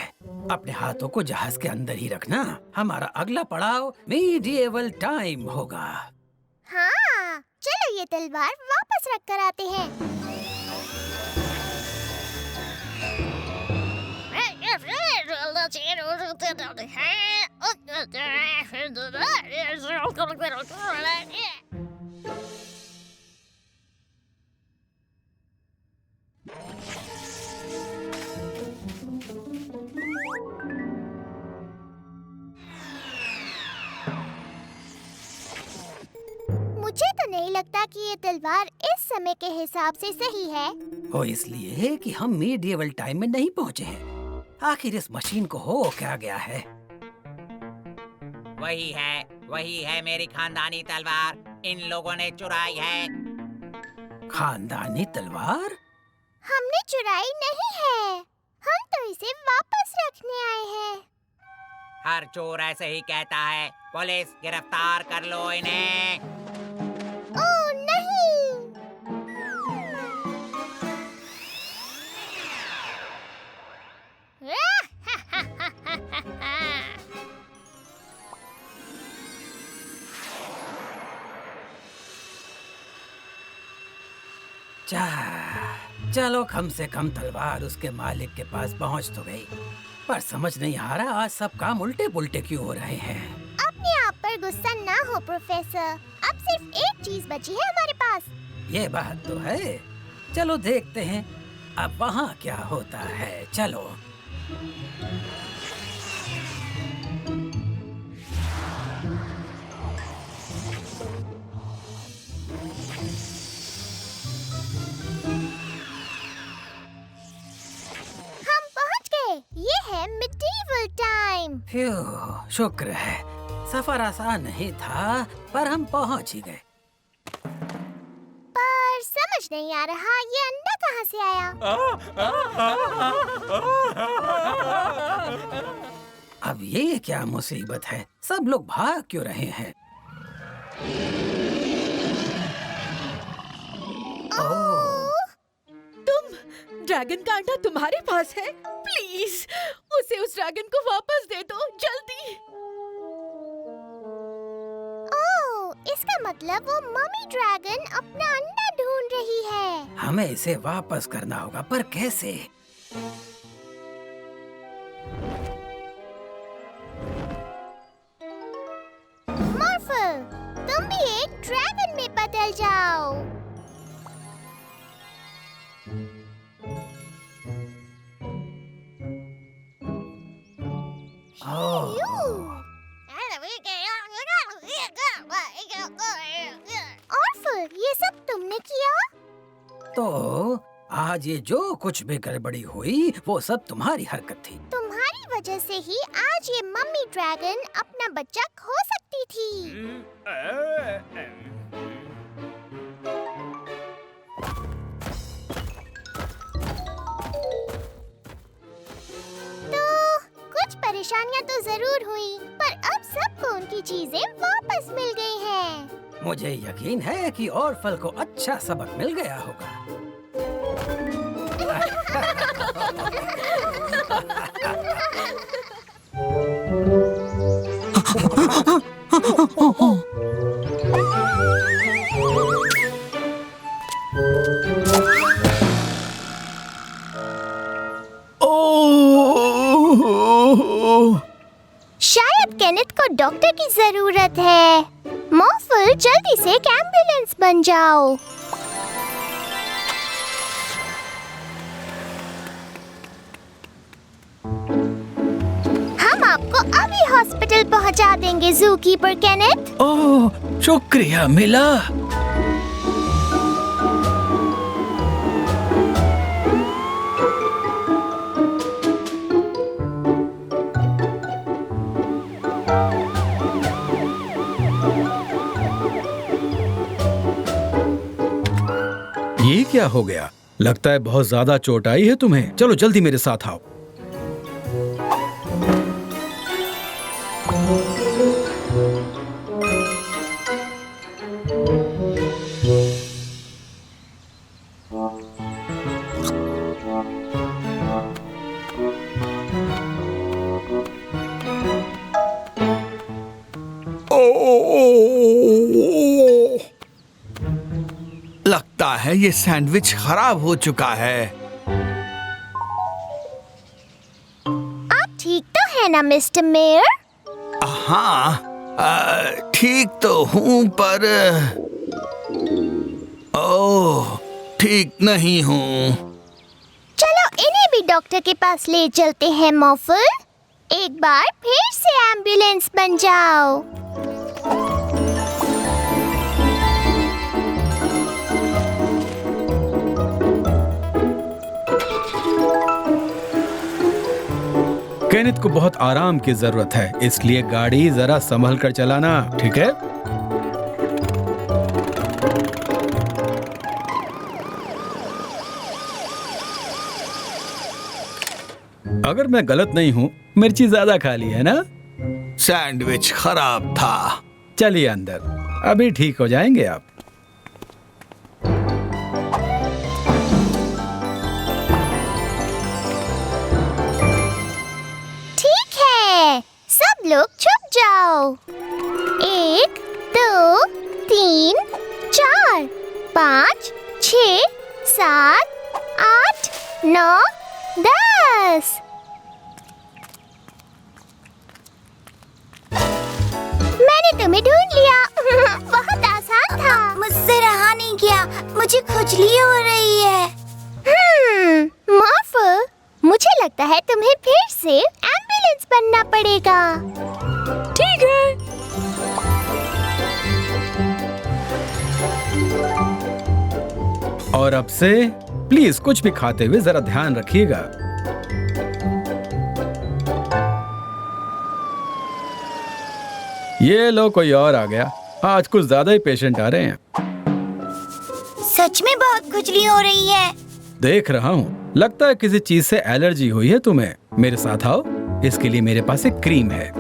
Speaker 2: अपने हाथों को जहाज के अंदर ही रखना। हमारा अगला पड़ाव मीडिएवल टाइम होगा।
Speaker 1: हाँ, चलो ये तलवार वापस रख कर आते हैं। मुझे तो नहीं लगता कि ये तलवार इस समय के हिसाब से सही है।
Speaker 2: वो इसलिए कि हम मीडिएवल टाइम में नहीं पहुँचे हैं। आखिर इस मशीन को हो क्या गया है?
Speaker 9: वही है मेरी खानदानी तलवार। इन लोगों ने चुराई है।
Speaker 2: खानदानी तलवार?
Speaker 1: हमने चुराई नहीं है, हम तो इसे वापस रखने आए हैं।
Speaker 9: हर चोर ऐसे ही कहता है। पुलिस, गिरफ्तार कर लो इन्हें।
Speaker 1: ओह नहीं!
Speaker 2: चलो, कम से कम तलवार उसके मालिक के पास पहुंच तो गई। पर समझ नहीं आ रहा आज सब काम उल्टे पुल्टे क्यों हो रहे हैं।
Speaker 1: अपने आप पर गुस्सा ना हो प्रोफेसर। अब सिर्फ एक चीज बची है हमारे पास।
Speaker 2: ये बात तो है। चलो देखते हैं अब वहाँ क्या होता है। चलो।
Speaker 1: ये है मिडीवल टाइम।
Speaker 2: शुक्र है, सफर आसान नहीं था पर हम पहुंच ही गए।
Speaker 1: पर समझ नहीं आ रहा ये अंडा कहाँ से आया।
Speaker 2: अब ये क्या मुसीबत है? सब लोग भाग क्यों रहे हैं?
Speaker 5: ड्रैगन का अंडा तुम्हारे पास है? प्लीज उसे उस ड्रैगन को वापस दे दो, जल्दी।
Speaker 1: ओह, इसका मतलब वो मम्मी ड्रैगन अपना अंडा ढूंढ रही है।
Speaker 2: हमें इसे वापस करना होगा, पर कैसे?
Speaker 1: मॉर्फल, तुम भी एक ड्रैगन में बदल जाओ। ऑर्फल, ये सब तुमने किया?
Speaker 2: तो आज ये जो कुछ भी गड़बड़ी हुई वो सब तुम्हारी हरकत थी।
Speaker 1: तुम्हारी वजह से ही आज ये मम्मी ड्रैगन अपना बच्चा खो सकती थी। तो कुछ परेशानियां तो जरूर हुई, पर अब सबको उनकी चीजें वापस मिल गई हैं।
Speaker 2: मुझे यकीन है कि ऑर्फल को अच्छा सबक मिल गया होगा।
Speaker 1: शायद केनेथ को डॉक्टर की जरूरत है। मॉर्फल, जल्दी से एक एम्बुलेंस बन जाओ। हम आपको अभी हॉस्पिटल पहुंचा देंगे, ज़ूकीपर केनेथ।
Speaker 2: ओह, शुक्रिया मिला।
Speaker 3: ये क्या हो गया? लगता है बहुत ज्यादा चोट आई है तुम्हें। चलो जल्दी मेरे साथ आओ।
Speaker 10: लगता है ये सैंडविच खराब हो चुका है।
Speaker 1: आप ठीक तो है ना मिस्टर मेयर?
Speaker 10: हाँ, ठीक तो हूँ पर ओह, ठीक नहीं हूँ।
Speaker 1: चलो इन्हें भी डॉक्टर के पास ले चलते हैं मॉर्फल। एक बार फिर से एम्बुलेंस बन जाओ।
Speaker 3: केनिथ को बहुत आराम की जरूरत है, इसलिए गाड़ी जरा संभल कर चलाना, ठीक है? अगर मैं गलत नहीं हूँ, मिर्ची ज्यादा खा ली है ना?
Speaker 10: सैंडविच खराब था।
Speaker 3: चलिए अंदर, अभी ठीक हो जाएंगे आप।
Speaker 1: सब लोग छुप जाओ। 1 2 3 4 5 6 7 8 9 10। मैंने तुम्हें ढूंढ लिया। बहुत आसान था। मुझसे रहा नहीं गया, मुझे खुजली हो रही है। मॉर्फल, मुझे लगता है तुम्हें फिर से एम्बुलेंस बनना पड़ेगा।
Speaker 5: ठीक है।
Speaker 3: और अब से प्लीज कुछ भी खाते हुए जरा ध्यान रखिएगा। ये लो, कोई और आ गया। आज कुछ ज्यादा ही पेशेंट आ रहे हैं।
Speaker 1: सच में बहुत खुजली हो रही है।
Speaker 3: देख रहा हूँ, लगता है किसी चीज से एलर्जी हुई है तुम्हें। मेरे साथ आओ, इसके लिए मेरे पास एक क्रीम है।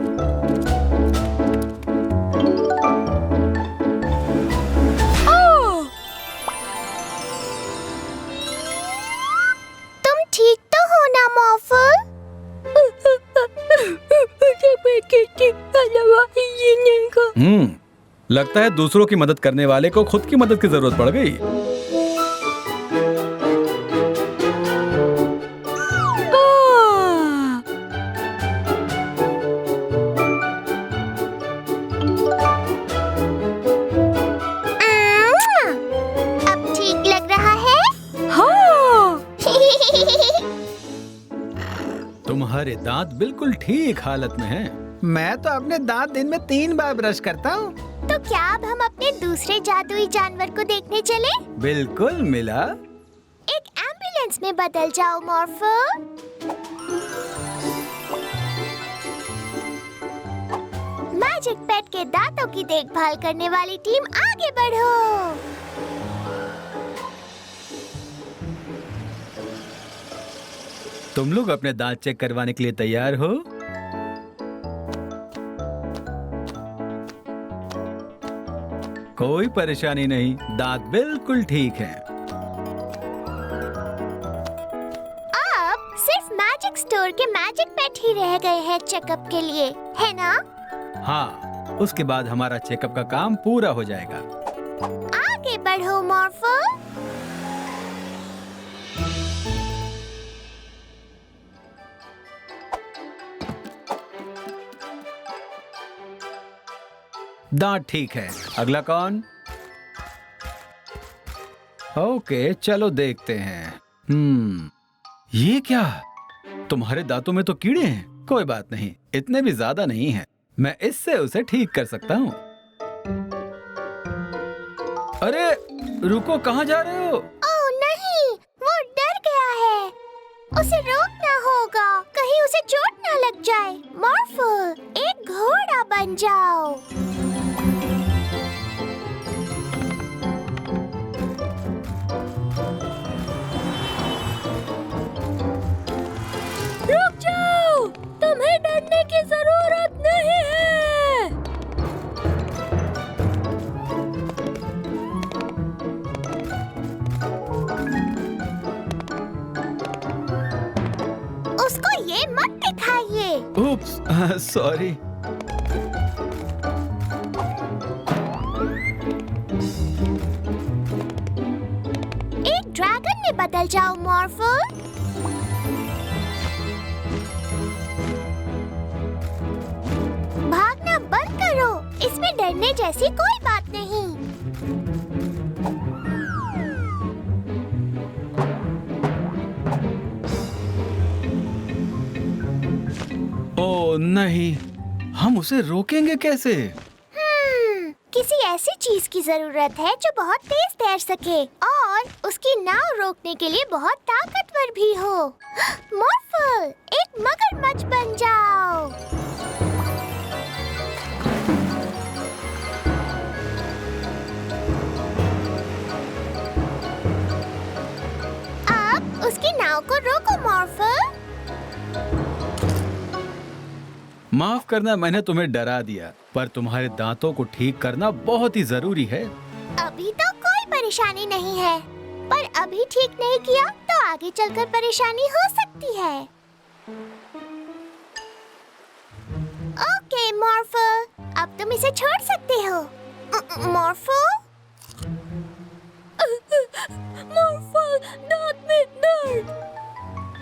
Speaker 1: तुम ठीक तो हो ना मॉर्फल?
Speaker 3: लगता है दूसरों की मदद करने वाले को खुद की मदद की जरूरत पड़ गई।
Speaker 1: अब ठीक लग रहा है?
Speaker 5: हाँ।
Speaker 3: तुम्हारे दांत बिल्कुल ठीक हालत में हैं।
Speaker 11: मैं तो अपने दांत दिन में 3 बार ब्रश करता हूँ।
Speaker 1: तो क्या अब हम अपने दूसरे जादुई जानवर को देखने चले?
Speaker 3: बिल्कुल मिला।
Speaker 1: एक एम्बुलेंस में बदल जाओ मॉर्फल। मैजिक पेट के दांतों की देखभाल करने वाली टीम आगे बढ़ो।
Speaker 3: तुम लोग अपने दांत चेक करवाने के लिए तैयार हो? कोई परेशानी नहीं, दांत बिल्कुल ठीक हैं।
Speaker 1: अब सिर्फ मैजिक स्टोर के मैजिक पेट ही रह गए हैं चेकअप के लिए, है ना?
Speaker 3: हाँ, उसके बाद हमारा चेकअप का काम पूरा हो जाएगा।
Speaker 1: आगे बढ़ो मॉर्फल।
Speaker 3: दांत ठीक है। अगला कौन? ओके, चलो देखते हैं। ये क्या? तुम्हारे दांतों में तो कीड़े हैं। कोई बात नहीं, इतने भी ज्यादा नहीं हैं। मैं इससे उसे ठीक कर सकता हूँ। अरे रुको, कहाँ जा रहे हो?
Speaker 1: ओह नहीं, वो डर गया है। उसे रोकना होगा, कहीं उसे चोट ना लग जाए। मॉर्फल, एक घोड़ा बन जाओ।
Speaker 3: सॉरी।
Speaker 1: एक ड्रैगन में बदल जाओ मॉर्फल। भागना बंद करो, इसमें डरने जैसी कोई बात नहीं।
Speaker 3: ओ नहीं, हम उसे रोकेंगे कैसे?
Speaker 1: किसी ऐसी चीज की जरूरत है जो बहुत तेज तैर सके और उसकी नाव रोकने के लिए बहुत ताकतवर भी हो। मॉर्फल, एक मगरमच्छ बन जाओ। अब उसकी नाव को रोको मॉर्फल।
Speaker 3: माफ करना, मैंने तुम्हें डरा दिया, पर तुम्हारे दांतों को ठीक करना बहुत ही जरूरी है।
Speaker 1: अभी तो कोई परेशानी नहीं है, पर अभी ठीक नहीं किया तो आगे चलकर परेशानी हो सकती है। ओके मॉर्फल, अब तुम इसे छोड़ सकते हो। मॉर्फल, मॉर्फल, दांत में दर्द।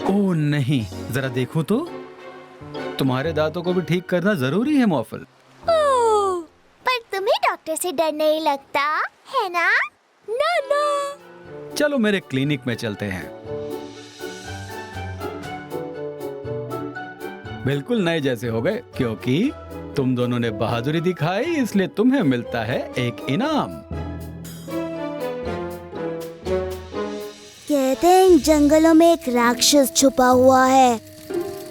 Speaker 3: ओह नहीं, जरा देखो तो, तुम्हारे दांतों को भी ठीक करना जरूरी है मॉर्फल।
Speaker 1: ओह, पर तुम्हें डॉक्टर से डर नहीं लगता है ना? ना।
Speaker 3: चलो मेरे क्लिनिक में चलते हैं। बिल्कुल नए जैसे हो गए, क्योंकि तुम दोनों ने बहादुरी दिखाई, इसलिए तुम्हें मिलता है एक इनाम।
Speaker 1: कहते हैं इन जंगलों में एक राक्षस छुपा हुआ है।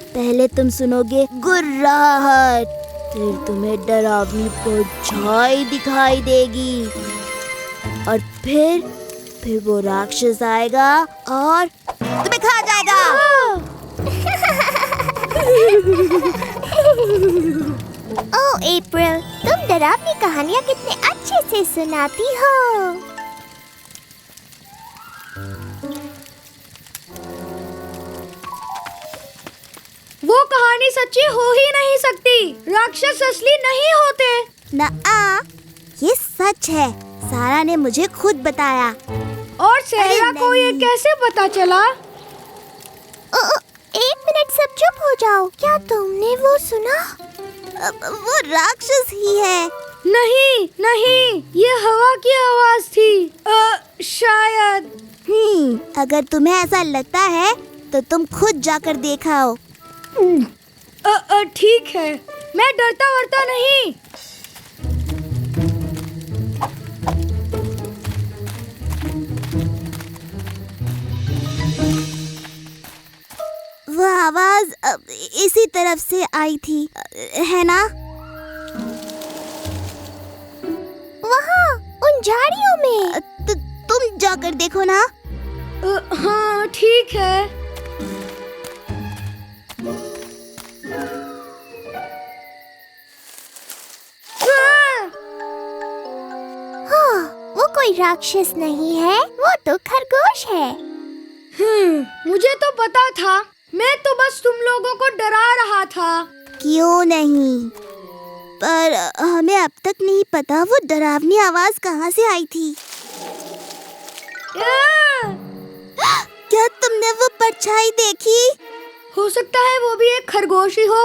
Speaker 1: पहले तुम सुनोगे गुर्राहट, फिर तुम्हें डरावनी परछाई दिखाई देगी और फिर वो राक्षस आएगा और तुम्हें खा जाएगा। ओह अप्रैल, तुम डरावनी कहानियाँ कितने अच्छे से सुनाती हो।
Speaker 12: वो कहानी सच्ची हो ही नहीं सकती। राक्षस असली नहीं होते।
Speaker 1: ना, ये सच है। सारा ने मुझे खुद बताया।
Speaker 12: और सहरा को ये कैसे पता चला?
Speaker 1: एक मिनट, सब चुप हो जाओ। क्या तुमने वो सुना? वो राक्षस ही है।
Speaker 12: नहीं, ये हवा की आवाज थी। शायद।
Speaker 1: अगर तुम्हें ऐसा लगता है तो तुम खुद जाकर देखाओ।
Speaker 12: ठीक है, मैं डरता वरता नहीं।
Speaker 1: वो आवाज इसी तरफ से आई थी, है ना? वहाँ उन झाड़ियों में। तुम जाकर देखो ना।
Speaker 12: हाँ ठीक है।
Speaker 1: हाँ, वो कोई राक्षस नहीं है, वो तो खरगोश है।
Speaker 12: मुझे तो पता था। मैं तो बस तुम लोगों को डरा रहा था।
Speaker 1: क्यों नहीं, पर हमें अब तक नहीं पता वो डरावनी आवाज कहाँ से आई थी। क्या तुमने वो परछाई देखी?
Speaker 12: हो सकता है वो भी एक खरगोश ही हो,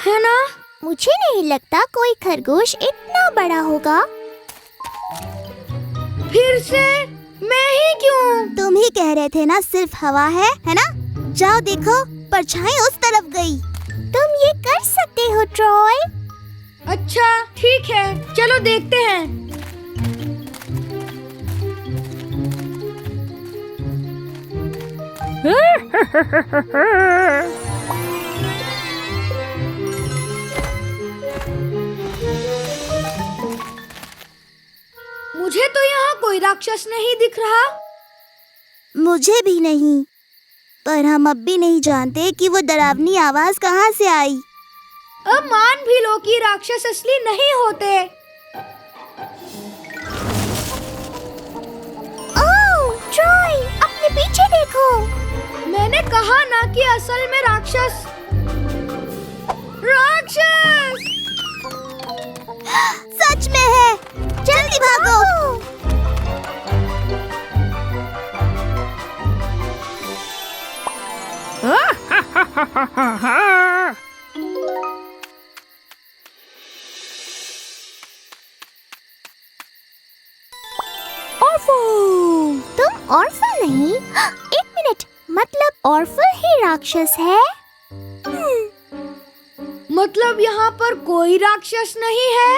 Speaker 12: है ना?
Speaker 1: मुझे नहीं लगता कोई खरगोश इतना बड़ा होगा।
Speaker 12: फिर से मैं ही क्यों?
Speaker 1: तुम ही कह रहे थे ना सिर्फ हवा है ना? जाओ देखो, परछाई उस तरफ गई। तुम ये कर सकते हो ट्रॉय।
Speaker 12: अच्छा ठीक है, चलो देखते हैं। मुझे तो यहाँ कोई राक्षस नहीं दिख रहा।
Speaker 1: मुझे भी नहीं, पर हम अब भी नहीं जानते कि वो डरावनी आवाज कहाँ से आई।
Speaker 12: अब मान भी लो कि राक्षस असली नहीं होते।
Speaker 1: ओह ट्रॉय, अपने पीछे देखो।
Speaker 12: मैंने कहा ना कि असल में राक्षस। राक्षस!
Speaker 1: सच में है। जल्दी भागो। तुम ऑर्फल नहीं? एक मिनट, मतलब ऑर्फल ही राक्षस है?
Speaker 12: मतलब यहाँ पर कोई राक्षस नहीं है?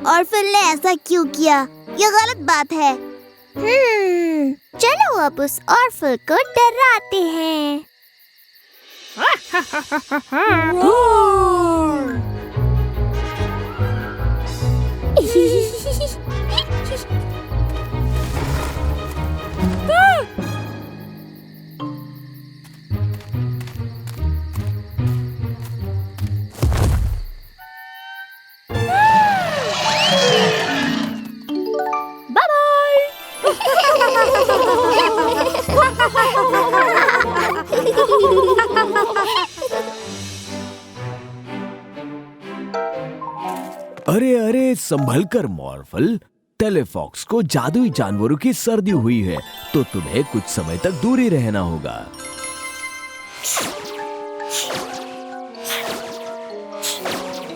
Speaker 1: ऑर्फल ने ऐसा क्यों किया? ये गलत बात है। चलो अब उस ऑर्फल को डराते हैं।
Speaker 4: अरे अरे संभल कर मॉर्फल, टेलेफॉक्स को जादुई जानवरों की सर्दी हुई है, तो तुम्हें कुछ समय तक दूरी रहना होगा।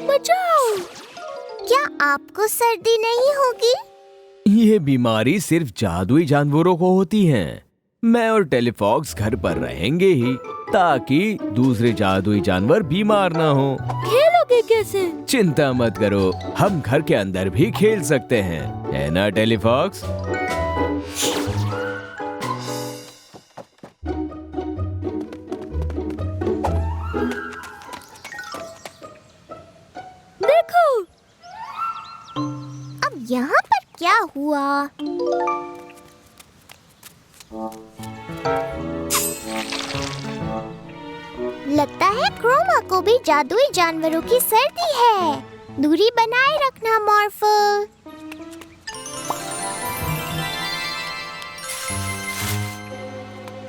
Speaker 1: बचाओ! क्या आपको सर्दी नहीं होगी?
Speaker 4: ये बीमारी सिर्फ जादुई जानवरों को होती है। मैं और टेलीफॉक्स घर पर रहेंगे ही, ताकि दूसरे जादुई जानवर बीमार ना हो।
Speaker 12: खेलोगे कैसे?
Speaker 4: चिंता मत करो, हम घर के अंदर भी खेल सकते हैं, है ना टेलीफॉक्स?
Speaker 1: देखो, अब यहाँ पर क्या हुआ? लगता है क्रोमा को भी जादुई जानवरों की सर्दी है। दूरी बनाए रखना Morphle.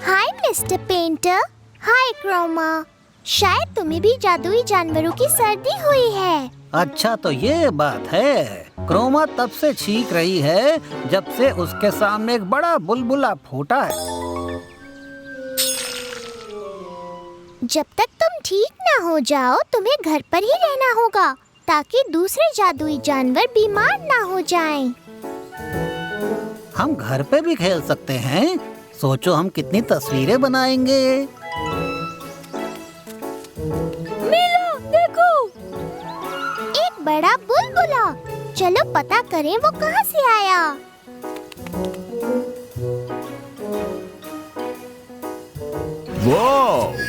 Speaker 1: Hi mister painter. Hi Chroma. शायद तुम्हें भी जादुई जानवरों की सर्दी हुई है।
Speaker 2: अच्छा तो ये बात है। क्रोमा तब से छींक रही है जब से उसके सामने एक बड़ा बुलबुला फूटा है।
Speaker 1: जब तक तुम ठीक ना हो जाओ तुम्हें घर पर ही रहना होगा, ताकि दूसरे जादुई जानवर बीमार ना हो जाएं।
Speaker 2: हम घर पे भी खेल सकते हैं। सोचो हम कितनी तस्वीरें बनाएंगे।
Speaker 1: मिलो, देखो, एक बड़ा बुलबुला। चलो पता करें वो कहाँ से आया।
Speaker 4: वाह!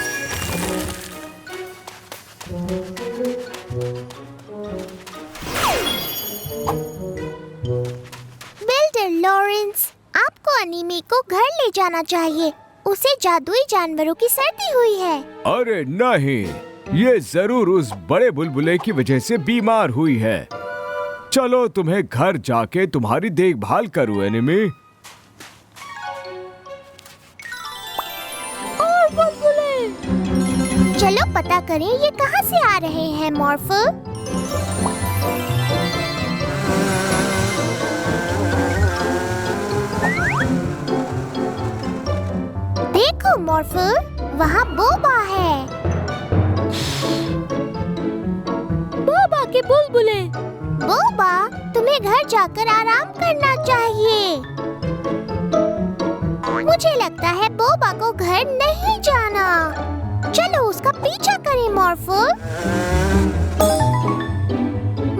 Speaker 1: बिल्डर लॉरेंस, आपको अनीमी को घर ले जाना चाहिए। उसे जादुई जानवरों की सर्दी हुई है।
Speaker 4: अरे नहीं, ये जरूर उस बड़े बुलबुले की वजह से बीमार हुई है। चलो तुम्हें घर जाके तुम्हारी देखभाल करूं एनिमी।
Speaker 1: और बुलबुले, चलो पता करें ये कहाँ से आ रहे हैं मॉर्फल। देखो मॉर्फल, वहाँ बोबा है।
Speaker 12: बोबा के बुलबुले।
Speaker 1: बोबा, तुम्हें घर जाकर आराम करना चाहिए। मुझे लगता है बोबा को घर नहीं जाना। चलो उसका पीछा करें मॉर्फल।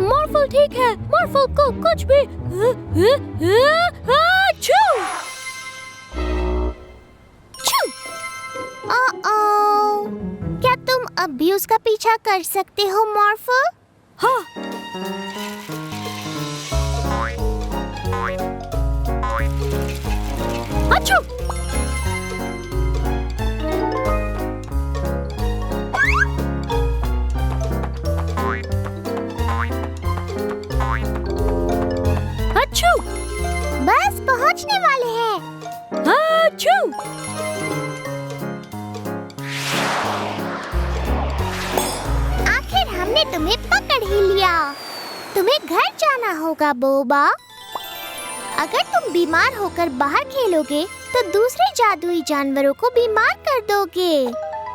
Speaker 12: मॉर्फल ठीक है, मॉर्फल को कुछ भी
Speaker 1: क्या तुम अब भी उसका पीछा कर सकते हो मॉर्फल?
Speaker 12: हाँ। अच्छा।
Speaker 1: अच्छू, बस पहुंचने वाले हैं।
Speaker 12: अच्छू।
Speaker 1: मैंने तुम्हें पकड़ ही लिया। तुम्हें घर जाना होगा बोबा। अगर तुम बीमार होकर बाहर खेलोगे तो दूसरे जादुई जानवरों को बीमार कर दोगे।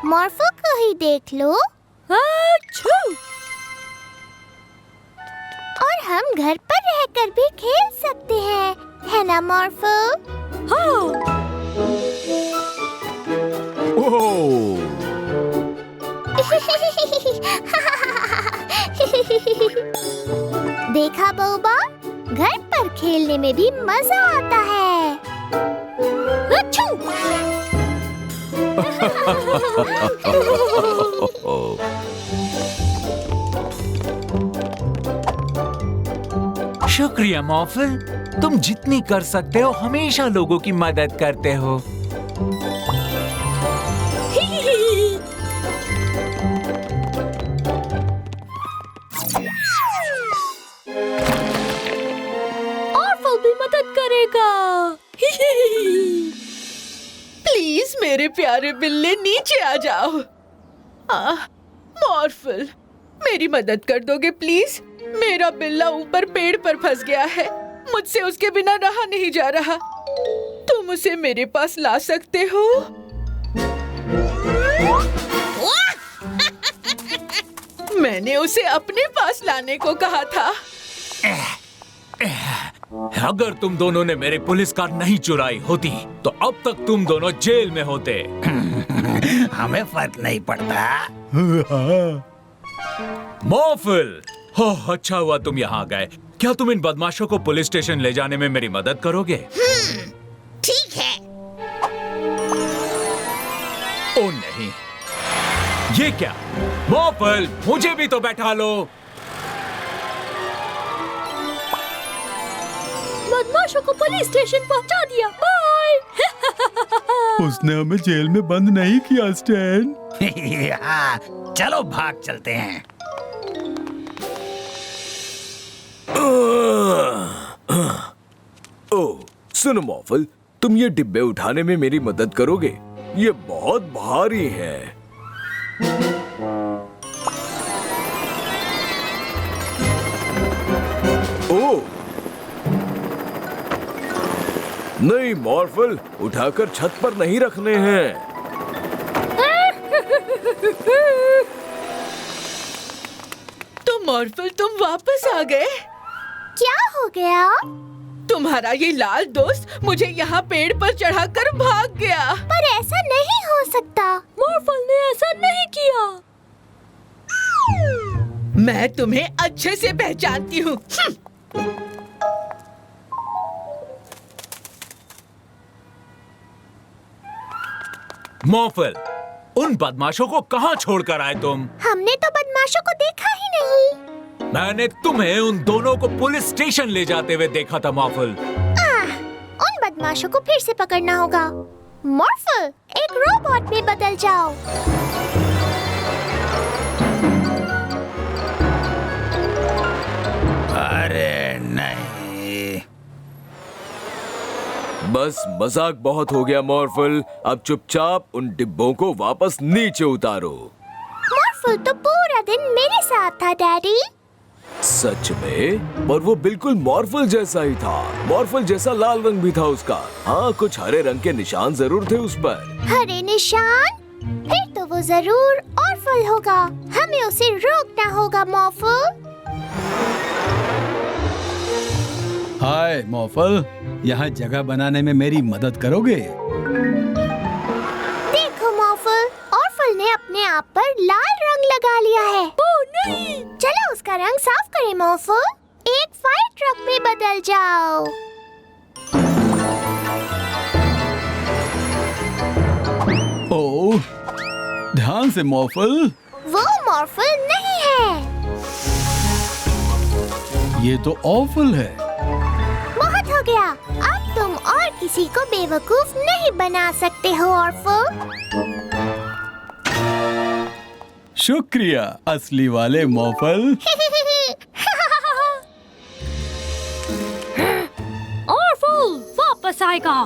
Speaker 1: मॉर्फो को ही देख लो। और हम घर पर रहकर भी खेल सकते हैं, है ना मॉर्फो? देखा बोबा, घर पर खेलने में भी मजा आता है। अच्छू!
Speaker 7: शुक्रिया मॉर्फल, तुम जितनी कर सकते हो हमेशा लोगों की मदद करते हो।
Speaker 5: ऑर्फल भी मदद करेगा। प्लीज मेरे प्यारे बिल्ले नीचे आ जाओ। मॉर्फल, मेरी मदद कर दोगे प्लीज? मेरा बिल्ला ऊपर पेड़ पर फंस गया है। मुझसे उसके बिना रहा नहीं जा रहा। तुम उसे मेरे पास ला सकते हो? मैंने उसे अपने पास लाने को कहा था।
Speaker 7: अगर तुम दोनों ने मेरी पुलिस कार नहीं चुराई होती तो अब तक तुम दोनों जेल में होते।
Speaker 2: हमें फर्क नहीं पड़ता।
Speaker 7: मॉर्फल, अच्छा हुआ तुम यहाँ गए। क्या तुम इन बदमाशों को पुलिस स्टेशन ले जाने में मेरी मदद करोगे?
Speaker 1: ठीक है।
Speaker 7: ओ नहीं, ये क्या? मॉर्फल, मुझे भी तो बैठा लो।
Speaker 5: बदमाशों को पुलिस स्टेशन पहुंचा दिया। बाय।
Speaker 3: उसने हमें जेल में बंद नहीं किया स्टैन।
Speaker 2: चलो भाग चलते हैं।
Speaker 8: ओह, सुनो मॉर्फल, तुम ये डिब्बे उठाने में मेरी मदद करोगे? ये बहुत भारी है। ओह, नहीं मॉर्फल, उठाकर छत पर नहीं रखने हैं।
Speaker 5: तो मॉर्फल, तुम वापस आ गए?
Speaker 1: क्या हो गया?
Speaker 5: तुम्हारा ये लाल दोस्त मुझे यहाँ पेड़ पर चढ़ाकर भाग गया।
Speaker 1: पर ऐसा नहीं हो सकता।
Speaker 5: मॉर्फल ने ऐसा नहीं किया। मैं तुम्हें अच्छे से पहचानती हूँ।
Speaker 7: मॉर्फल, उन बदमाशों को कहाँ छोड़कर आए तुम?
Speaker 1: हमने तो बदमाशों को देखा ही नहीं।
Speaker 7: मैंने तुम्हें उन दोनों को पुलिस स्टेशन ले जाते हुए देखा था मॉर्फल।
Speaker 1: उन बदमाशों को फिर से पकड़ना होगा। मॉर्फल, एक रोबोट में बदल जाओ।
Speaker 2: अरे नहीं,
Speaker 8: बस मजाक बहुत हो गया मॉर्फल। अब चुपचाप उन डिब्बों को वापस नीचे उतारो।
Speaker 1: मॉर्फल तो पूरा दिन मेरे साथ था डैडी।
Speaker 8: सच में? पर वो बिल्कुल मॉर्फल जैसा ही था। मॉर्फल जैसा लाल रंग भी था उसका। हाँ, कुछ हरे रंग के निशान जरूर थे उस पर।
Speaker 1: हरे निशान? फिर तो वो जरूर ऑर्फल होगा। हमें उसे रोकना होगा मॉर्फल।
Speaker 3: हाय मॉर्फल, यहाँ जगह बनाने में मेरी मदद करोगे?
Speaker 1: देखो मॉर्फल, ऑर्फल ने अपने आप पर लाल रंग लगा लिया है।
Speaker 5: ओह नहीं!
Speaker 1: चलो उसका रंग साफ करें मॉर्फल। एक फायर ट्रक में बदल जाओ।
Speaker 3: ओह, ध्यान से मॉर्फल।
Speaker 1: वो मॉर्फल नहीं है।
Speaker 3: ये तो ऑफल है।
Speaker 1: बहुत हो गया। अब तुम और किसी को बेवकूफ नहीं बना सकते हो ऑर्फल।
Speaker 3: शुक्रिया असली वाले मॉर्फल।
Speaker 5: ऑर्फल वापस आएगा।